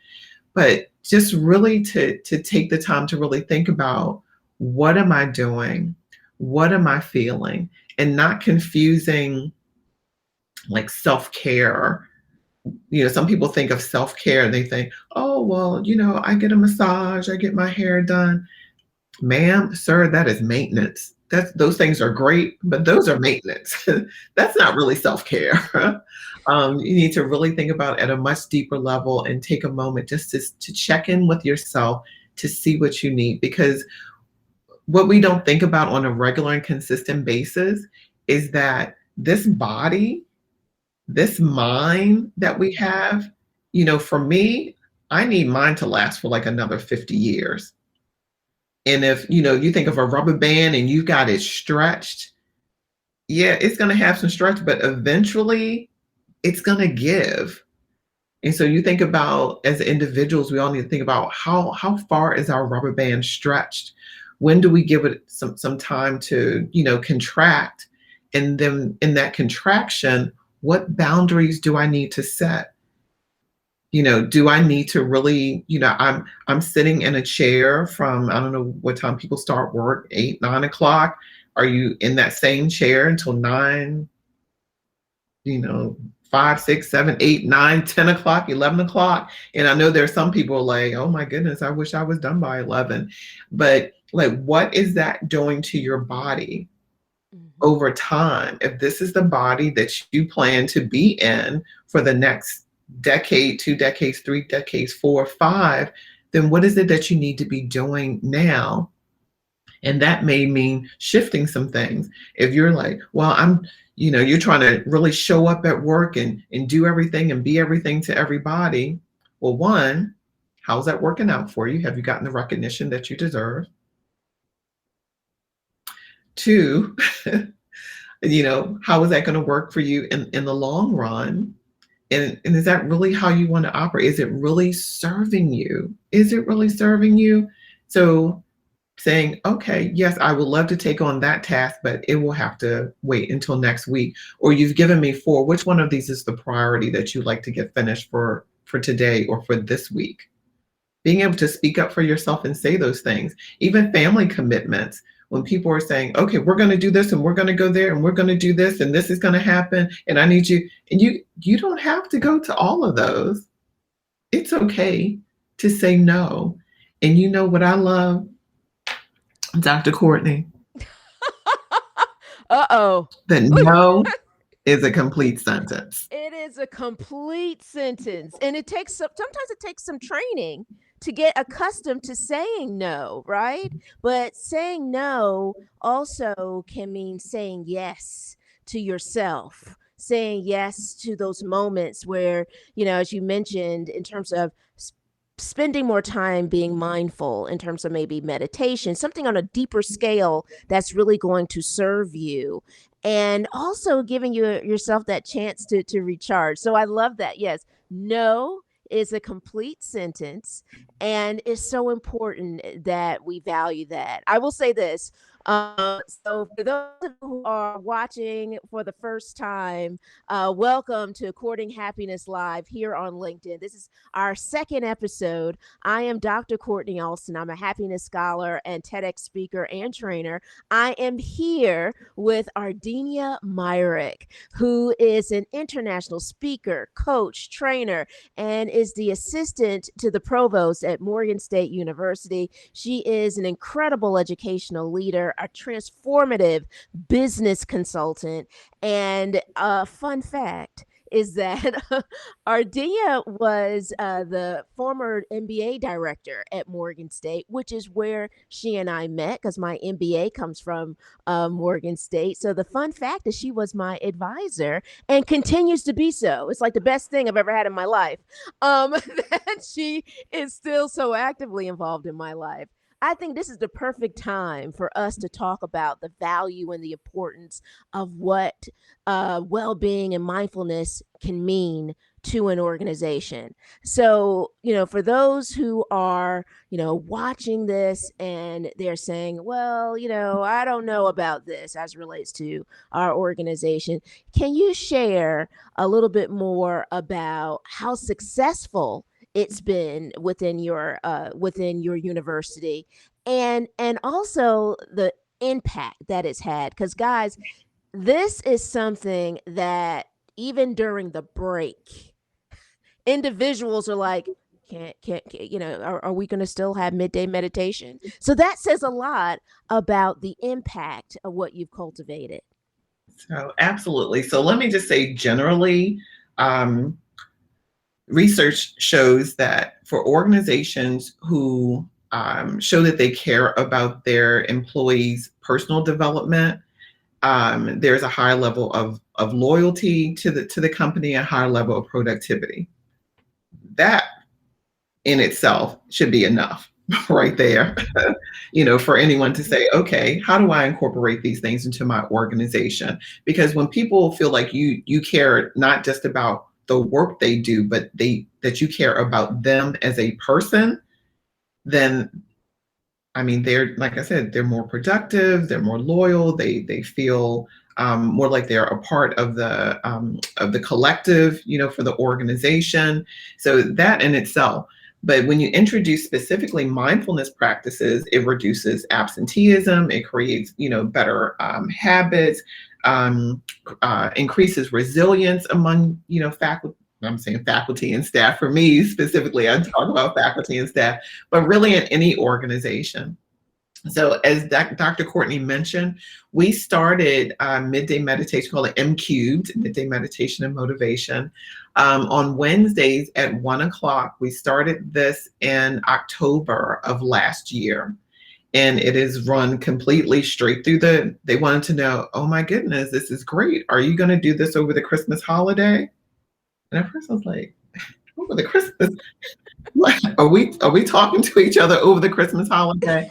But just really to take the time to really think about, what am I doing? What am I feeling? And not confusing like self-care. Some people think of self-care and they think, oh, well, I get a massage, I get my hair done. Ma'am, sir, that is maintenance. Those things are great, but those are maintenance. That's not really self-care. You need to really think about at a much deeper level and take a moment just to check in with yourself to see what you need. Because what we don't think about on a regular and consistent basis is that this body, this mind that we have, for me, I need mine to last for like another 50 years. And if, you think of a rubber band and you got it stretched, yeah, it's going to have some stretch, but eventually it's going to give. And so you think about, as individuals, we all need to think about how far is our rubber band stretched? When do we give it some time to, contract? And then in that contraction, what boundaries do I need to set? Do I need to really, I'm sitting in a chair from, I don't know what time people start work, 8, 9 o'clock. Are you in that same chair until 9, 5, 6, 7, 8, 9, 10 o'clock, 11 o'clock? And I know there's some people like, oh my goodness, I wish I was done by 11. But like, what is that doing to your body over time? If this is the body that you plan to be in for the next decade, 2 decades, 3 decades, 4, 5, then what is it that you need to be doing now? And that may mean shifting some things. If you're like, well, you're trying to really show up at work and do everything and be everything to everybody. Well, one, how's that working out for you? Have you gotten the recognition that you deserve? Two, how is that going to work for you in the long run? And is that really how you want to operate? Is it really serving you? Is it really serving you? So saying, okay, yes, I would love to take on that task, but it will have to wait until next week. Or you've given me 4. Which one of these is the priority that you'd like to get finished for today or for this week? Being able to speak up for yourself and say those things. Even family commitments. When people are saying, okay, we're going to do this and we're going to go there and we're going to do this and this is going to happen and I need you. And you don't have to go to all of those. It's okay to say no. And you know what I love, Dr. Courtney? Uh-oh. That no is a complete sentence. It is a complete sentence. And sometimes it takes some training to get accustomed to saying no, right? But saying no also can mean saying yes to yourself, saying yes to those moments where, as you mentioned, in terms of spending more time being mindful, in terms of maybe meditation, something on a deeper scale that's really going to serve you, and also giving yourself that chance to recharge. So I love that. Yes, no is a complete sentence, and it's so important that we value that. I will say this. So for those who are watching for the first time, welcome to Courting Happiness Live here on LinkedIn. This is our second episode. I am Dr. Courtney Alston. I'm a happiness scholar and TEDx speaker and trainer. I am here with Ardenia Myrick, who is an international speaker, coach, trainer, and is the assistant to the provost at Morgan State University. She is an incredible educational leader, a transformative business consultant. And a fun fact is that Ardenia was the former MBA director at Morgan State, which is where she and I met, because my MBA comes from Morgan State. So the fun fact is she was my advisor and continues to be so. It's like the best thing I've ever had in my life, that she is still so actively involved in my life. I think this is the perfect time for us to talk about the value and the importance of what well-being and mindfulness can mean to an organization. So, for those who are, watching this and they're saying, well, I don't know about this as it relates to our organization. Can you share a little bit more about how successful it's been within your university, and also the impact that it's had? Because guys, this is something that even during the break, individuals are like, can't are we going to still have midday meditation? So that says a lot about the impact of what you've cultivated. So absolutely. So let me just say generally, research shows that for organizations who show that they care about their employees' personal development, there's a high level of loyalty to the company, a high level of productivity. That in itself should be enough right there, for anyone to say, okay, how do I incorporate these things into my organization? Because when people feel like you care not just about the work they do, but that you care about them as a person, then they're, like I said, they're more productive, they're more loyal, they feel more like they're a part of the collective, for the organization. So that in itself. But when you introduce specifically mindfulness practices, it reduces absenteeism, it creates, better habits, increases resilience among, faculty. I'm saying faculty and staff. For me specifically, I talk about faculty and staff, but really in any organization. So as Dr. Courtney mentioned, we started midday meditation called M Cubed, Midday Meditation and Motivation, on Wednesdays at 1 o'clock. We started this in October of last year. And it is run completely straight through they wanted to know, oh my goodness, this is great. Are you going to do this over the Christmas holiday? And at first I was like, over the Christmas? Are we talking to each other over the Christmas holiday?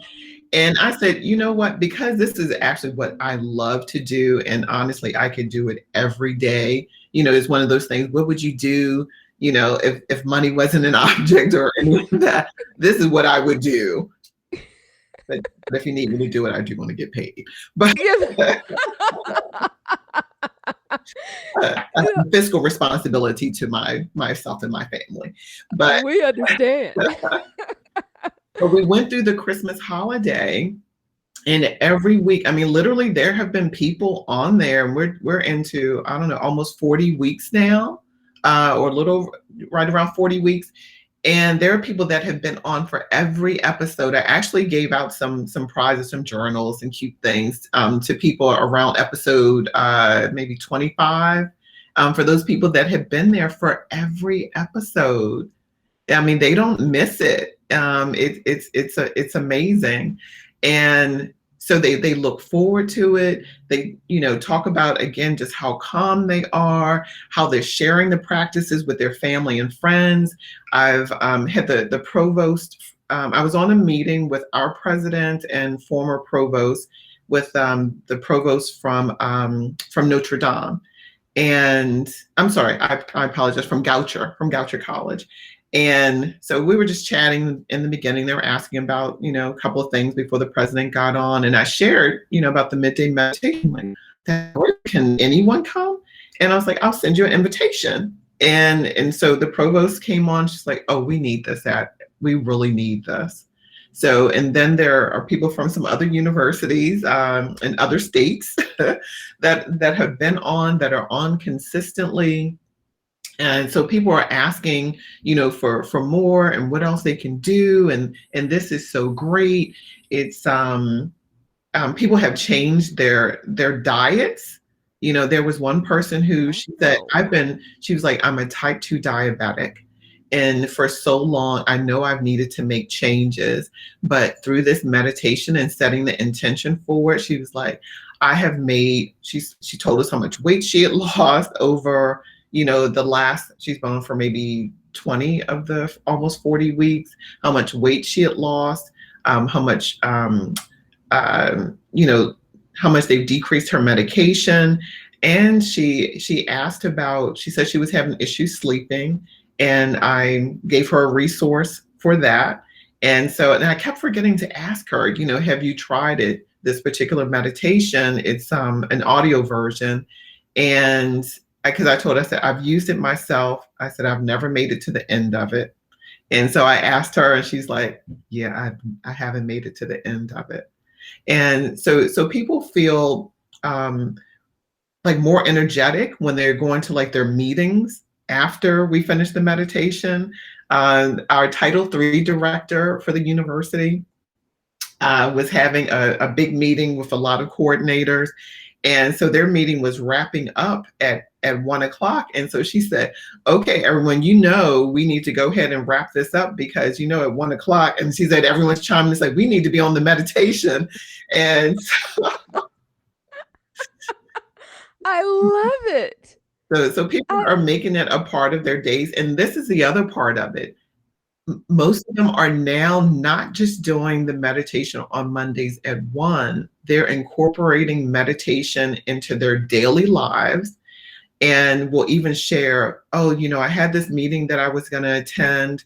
And I said, you know what? Because this is actually what I love to do. And honestly, I could do it every day. It's one of those things. What would you do, if money wasn't an object or any of that? This is what I would do. But if you need me to do it, I do want to get paid. But fiscal responsibility to myself and my family. But we understand. But we went through the Christmas holiday, and every week, I mean, literally, there have been people on there, and we're into, I don't know, almost 40 weeks now, or a little right around 40 weeks. And there are people that have been on for every episode. I actually gave out some prizes, some journals and cute things to people around episode maybe 25, for those people that have been there for every episode. I mean, they don't miss it. It's amazing. And so they look forward to it. They, talk about, again, just how calm they are, how they're sharing the practices with their family and friends. I've had the provost, I was on a meeting with our president and former provost, with the provost from Notre Dame. And I'm sorry, I apologize, from Goucher College. And so we were just chatting in the beginning. They were asking about, a couple of things before the president got on. And I shared, about the midday meditation. Like, can anyone come? And I was like, I'll send you an invitation. And so the provost came on. She's like, oh, we need this. We really need this. So, and then there are people from some other universities in other states that have been on, that are on consistently. And so people are asking, for more and what else they can do. And this is so great. It's people have changed their diets. There was one person who, she said, she was like, I'm a type 2 diabetic. And for so long, I know I've needed to make changes, but through this meditation and setting the intention for it, she was like, I have made, she told us how much weight she had lost over, she's been on for maybe 20 of the almost 40 weeks, how much weight she had lost, how much, how much they've decreased her medication. And she asked about, she said she was having issues sleeping, and I gave her a resource for that. And I kept forgetting to ask her, have you tried it? This particular meditation, it's an audio version. And because I told her, I said, I've used it myself. I said, I've never made it to the end of it. And so I asked her, and she's like, yeah, I haven't made it to the end of it. And so people feel like more energetic when they're going to like their meetings after we finish the meditation. Our Title III director for the university was having a big meeting with a lot of coordinators. And so their meeting was wrapping up at 1 o'clock. And so she said, okay, everyone, we need to go ahead and wrap this up, because, at 1 o'clock. And she said, everyone's chiming. It's like, we need to be on the meditation. And I love it. So people are making it a part of their days. And this is the other part of it. Most of them are now not just doing the meditation on Mondays at 1, they're incorporating meditation into their daily lives, and will even share, I had this meeting that I was going to attend,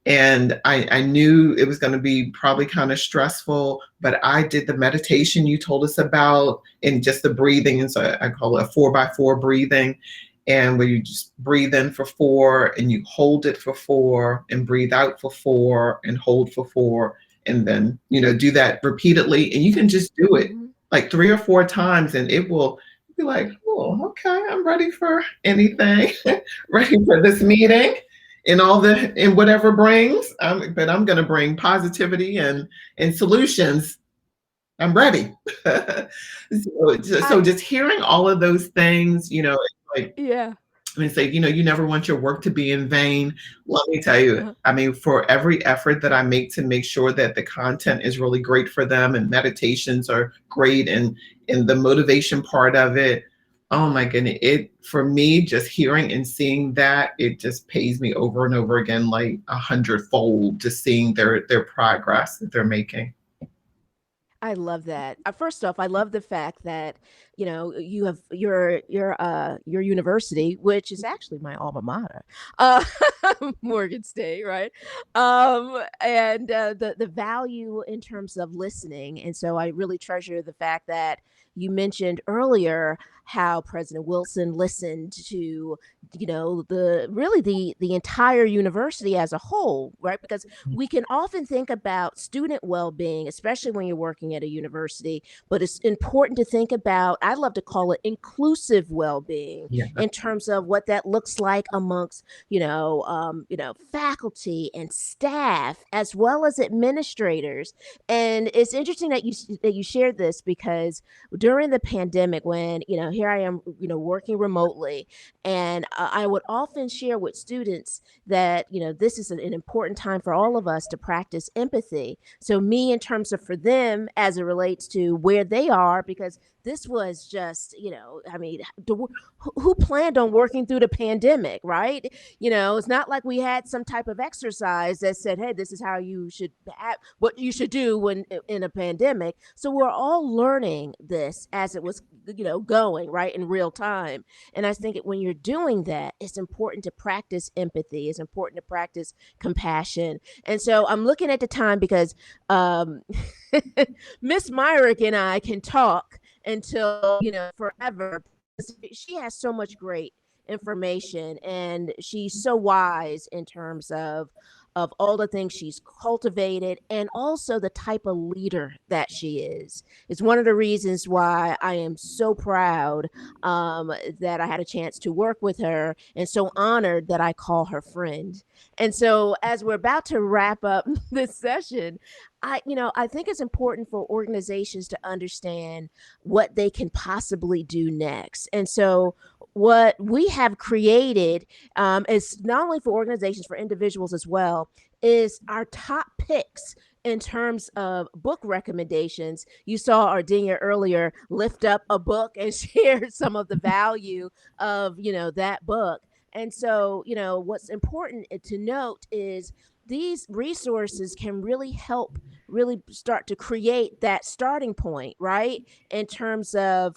and I knew it was going to be probably kind of stressful, but I did the meditation you told us about, and just the breathing. And so I call it a 4x4 breathing. And where you just breathe in for 4, and you hold it for 4, and breathe out for 4, and hold for 4, and then, do that repeatedly. And you can just do it like 3 or 4 times, and it will be like, oh, okay, I'm ready for anything, ready for this meeting and whatever brings. But I'm going to bring positivity and solutions I'm ready. So I just hearing all of those things, it's like, yeah. I mean, say, you never want your work to be in vain. Let me tell you, Uh-huh. I mean, for every effort that I make to make sure that the content is really great for them and meditations are great and the motivation part of it, oh my goodness, for me, just hearing and seeing that, it just pays me over and over again, like 100-fold, just seeing their progress that they're making. I love that. First off, I love the fact that you have your university, which is actually my alma mater, uh, Morgan State, right? And the value in terms of listening, and so I really treasure the fact that you mentioned earlier how President Wilson listened to the entire university as a whole, right? Because we can often think about student well-being, especially when you're working at a university, but it's important to think about, I love to call it inclusive well-being, Yeah. in terms of what that looks like amongst faculty and staff as well as administrators. And it's interesting that you shared this, because during the pandemic, when here I am working remotely, and I would often share with students that this is an important time for all of us to practice empathy. So me, in terms of for them as it relates to where they are, because this was just I mean, who planned on working through the pandemic, right? It's not like we had some type of exercise that said, hey, this is how you should what you should do when in a pandemic. So we're all learning this as it was going right in real time. And I think when you're doing that, it's important to practice empathy. It's important to practice compassion. And so I'm looking at the time, because Miss Myrick and I can talk until forever. She has so much great information, and she's so wise in terms of all the things she's cultivated, and also the type of leader that she is. It's one of the reasons why I am so proud that I had a chance to work with her, and so honored that I call her friend. And so, as we're about to wrap up this session, I think it's important for organizations to understand what they can possibly do next. And so, what we have created, is not only for organizations, for individuals as well, is our top picks in terms of book recommendations. You saw Ardenia earlier lift up a book and share some of the value of that book. And so, what's important to note is these resources can really help really start to create that starting point, right? In terms of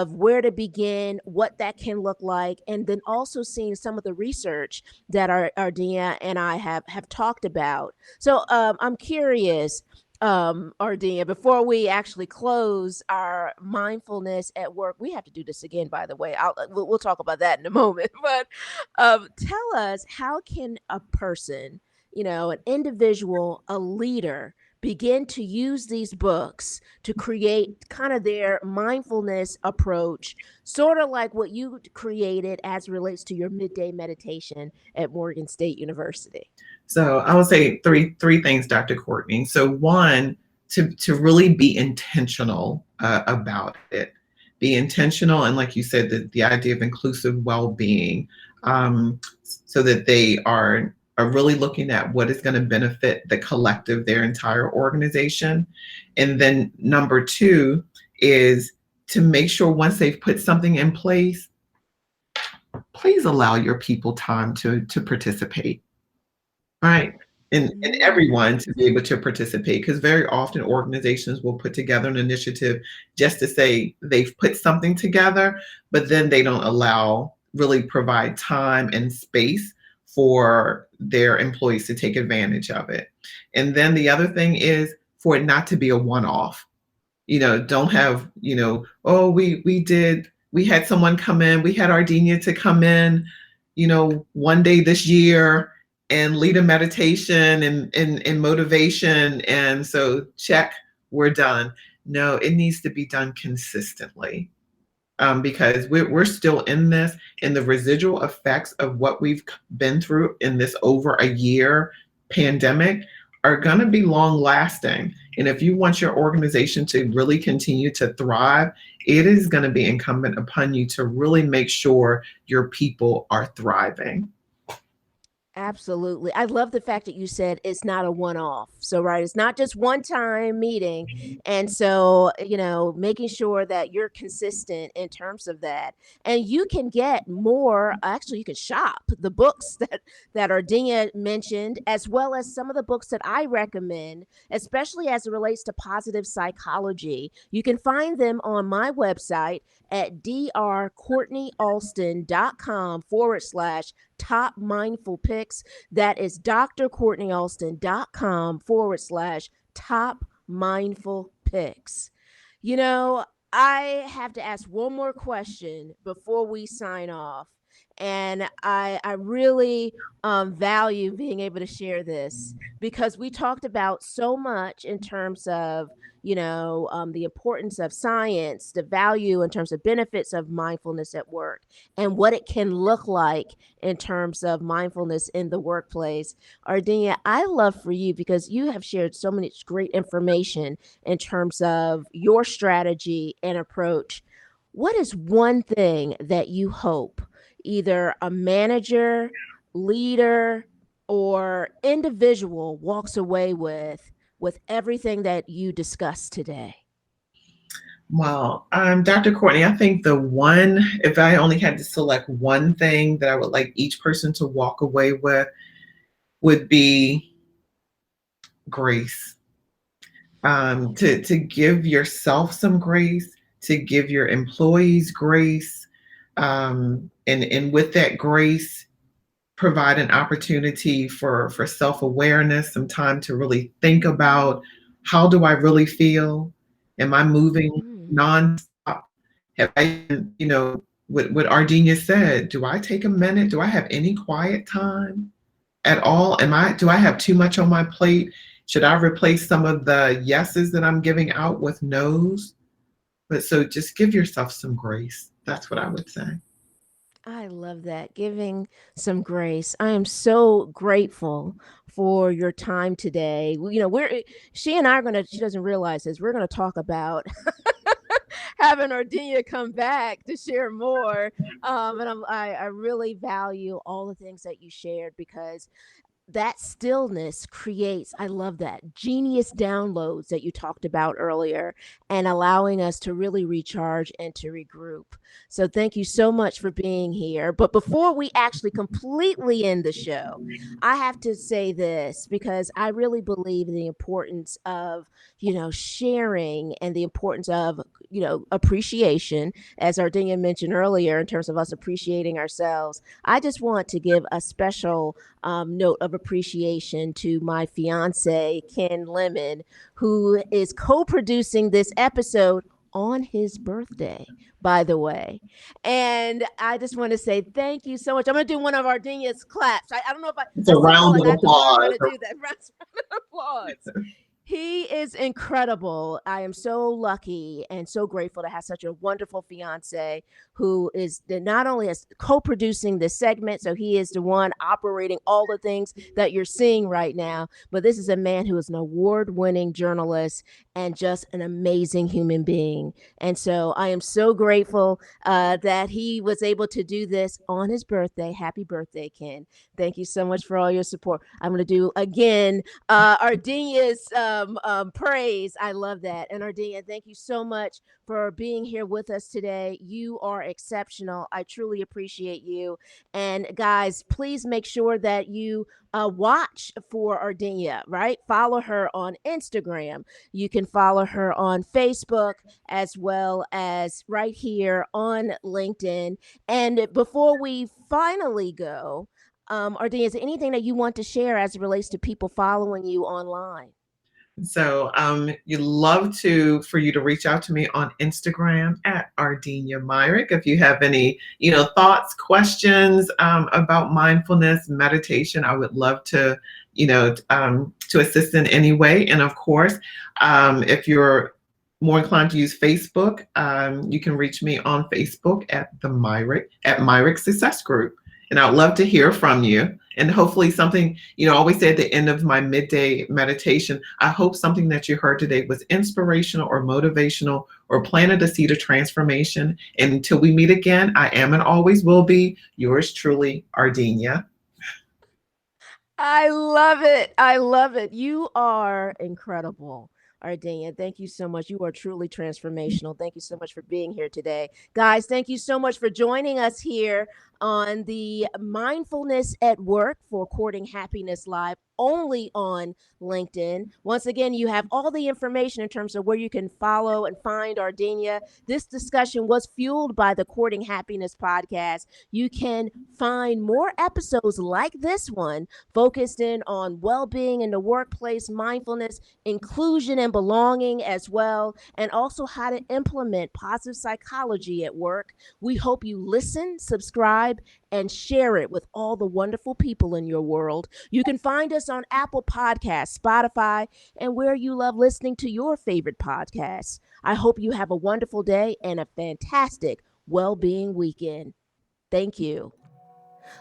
where to begin, what that can look like, and then also seeing some of the research that our Ardenia and I have talked about. So I'm curious, Ardenia, before we actually close our mindfulness at work, we have to do this again, by the way. We'll talk about that in a moment. But tell us, how can a person, an individual, a leader, begin to use these books to create kind of their mindfulness approach, sort of like what you created as relates to your midday meditation at Morgan State University? So I would say three things, Dr. Courtney. So one, to really be intentional about it. Be intentional, and like you said, the idea of inclusive well-being, so that they are really looking at what is going to benefit the collective, their entire organization. And then number two is to make sure, once they've put something in place, please allow your people time to participate. Right. And everyone to be able to participate, because very often organizations will put together an initiative just to say they've put something together, but then they don't really provide time and space for their employees to take advantage of it. And then the other thing is for it not to be a one-off. Don't have, oh, we had someone come in, we had Ardenia to come in, one day this year and lead a meditation and motivation. And so check, we're done. No, it needs to be done consistently, because we're still in this, and the residual effects of what we've been through in this over a year pandemic are going to be long lasting. And if you want your organization to really continue to thrive, it is going to be incumbent upon you to really make sure your people are thriving. Absolutely. I love the fact that you said it's not a one off. So, right, it's not just one time meeting. And so, making sure that you're consistent in terms of that. And you can get more, actually, you can shop the books that Ardenia mentioned, as well as some of the books that I recommend, especially as it relates to positive psychology. You can find them on my website at drcourtneyalston.com/ top mindful picks. That is drcourtneyalston.com/ top mindful picks. I have to ask one more question before we sign off. And I really value being able to share this because we talked about so much in terms of the importance of science, the value in terms of benefits of mindfulness at work, and what it can look like in terms of mindfulness in the workplace. Ardenia, I love for you because you have shared so much great information in terms of your strategy and approach. What is one thing that you hope either a manager, leader, or individual walks away with everything that you discussed today? Well, Dr. Courtney, I think if I only had to select one thing that I would like each person to walk away with, would be grace. To give yourself some grace, to give your employees grace, and with that grace, provide an opportunity for self-awareness, some time to really think about, how do I really feel? Am I moving Mm. nonstop? Have I, what Ardenia said, do I take a minute? Do I have any quiet time at all? Do I have too much on my plate? Should I replace some of the yeses that I'm giving out with nos? But so just give yourself some grace. That's what I would say. I love that. Giving some grace. I am so grateful for your time today. She and I are going to, she doesn't realize this, we're going to talk about having Ardenia come back to share more. And I really value all the things that you shared because that stillness creates, I love that, genius downloads that you talked about earlier, and allowing us to really recharge and to regroup. So thank you so much for being here. But before we actually completely end the show, I have to say this because I really believe in the importance of sharing, and the importance of appreciation, as Ardenia mentioned earlier, in terms of us appreciating ourselves. I just want to give a special note of appreciation to my fiance, Ken Lemon, who is co producing this episode on his birthday, by the way. And I just want to say thank you so much. I'm going to do one of Ardenia's claps. I don't know if It's I a still feel round like of I have to learn how applause. to do that. Round of applause. He is incredible. I am so lucky and so grateful to have such a wonderful fiance who is not only as co-producing this segment, so he is the one operating all the things that you're seeing right now, but this is a man who is an award-winning journalist and just an amazing human being. And so I am so grateful that he was able to do this on his birthday. Happy birthday, Ken. Thank you so much for all your support. I'm going to do again Ardenia's praise. I love that. And Ardenia, thank you so much for being here with us today. You are exceptional. I truly appreciate you. And guys, please make sure that you watch for Ardenia, right? Follow her on Instagram. You can follow her on Facebook, as well as right here on LinkedIn. And before we finally go, Ardenia, is there anything that you want to share as it relates to people following you online? So you'd love for you to reach out to me on Instagram at Ardenia Myrick. If you have any, thoughts, questions about mindfulness, meditation, I would love to, to assist in any way. And of course, if you're more inclined to use Facebook, you can reach me on Facebook at Myrick Success Group. And I'd love to hear from you And hopefully something, I always say at the end of my midday meditation, I hope something that you heard today was inspirational or motivational or planted a seed of transformation. And until we meet again, I am and always will be yours truly, Ardenia. I love it. I love it. You are incredible, Ardenia. Thank you so much. You are truly transformational. Thank you so much for being here today. Guys, thank you so much for joining us here on the Mindfulness at Work for Courting Happiness Live, only on LinkedIn. Once again, you have all the information in terms of where you can follow and find Ardenia. This discussion was fueled by the Courting Happiness podcast. You can find more episodes like this one focused in on well-being in the workplace, mindfulness, inclusion and belonging as well, and also how to implement positive psychology at work. We hope you listen, subscribe, and share it with all the wonderful people in your world. You can find us on Apple Podcasts, Spotify, and where you love listening to your favorite podcasts. I hope you have a wonderful day and a fantastic well-being weekend. Thank you.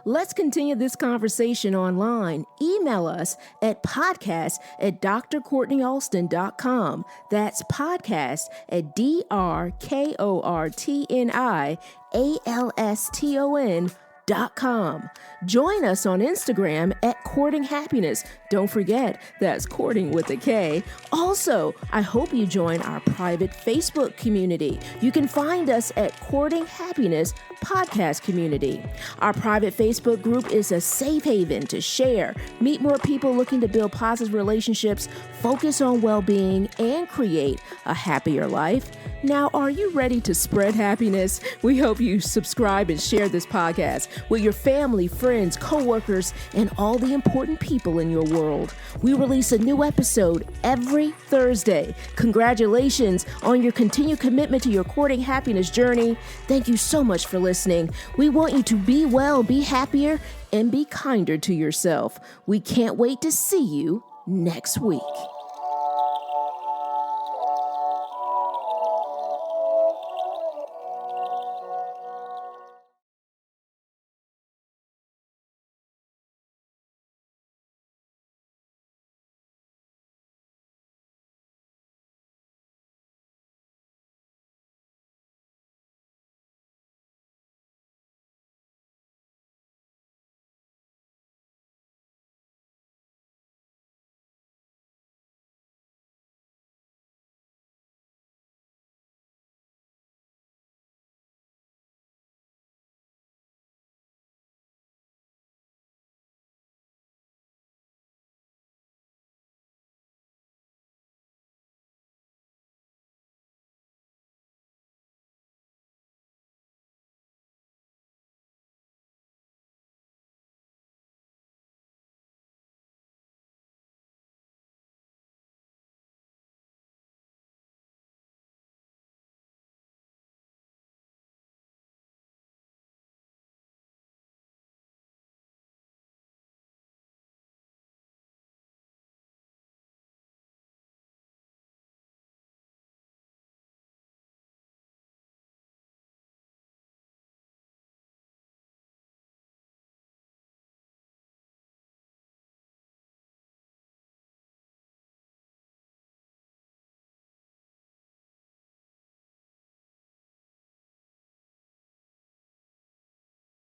Let's continue this conversation online. Email us at podcast@drcourtneyalston.com. That's podcast@drcourtneyalston.com. Join us on Instagram at Courting Happiness. Don't forget, that's courting with a K. Also, I hope you join our private Facebook community. You can find us at Courting Happiness Podcast Community. Our private Facebook group is a safe haven to share, meet more people looking to build positive relationships, focus on well-being, and create a happier life. Now, are you ready to spread happiness? We hope you subscribe and share this podcast with your family, friends, coworkers, and all the important people in your world. We release a new episode every Thursday. Congratulations on your continued commitment to your courting happiness journey. Thank you so much for listening. We want you to be well, be happier, and be kinder to yourself. We can't wait to see you next week.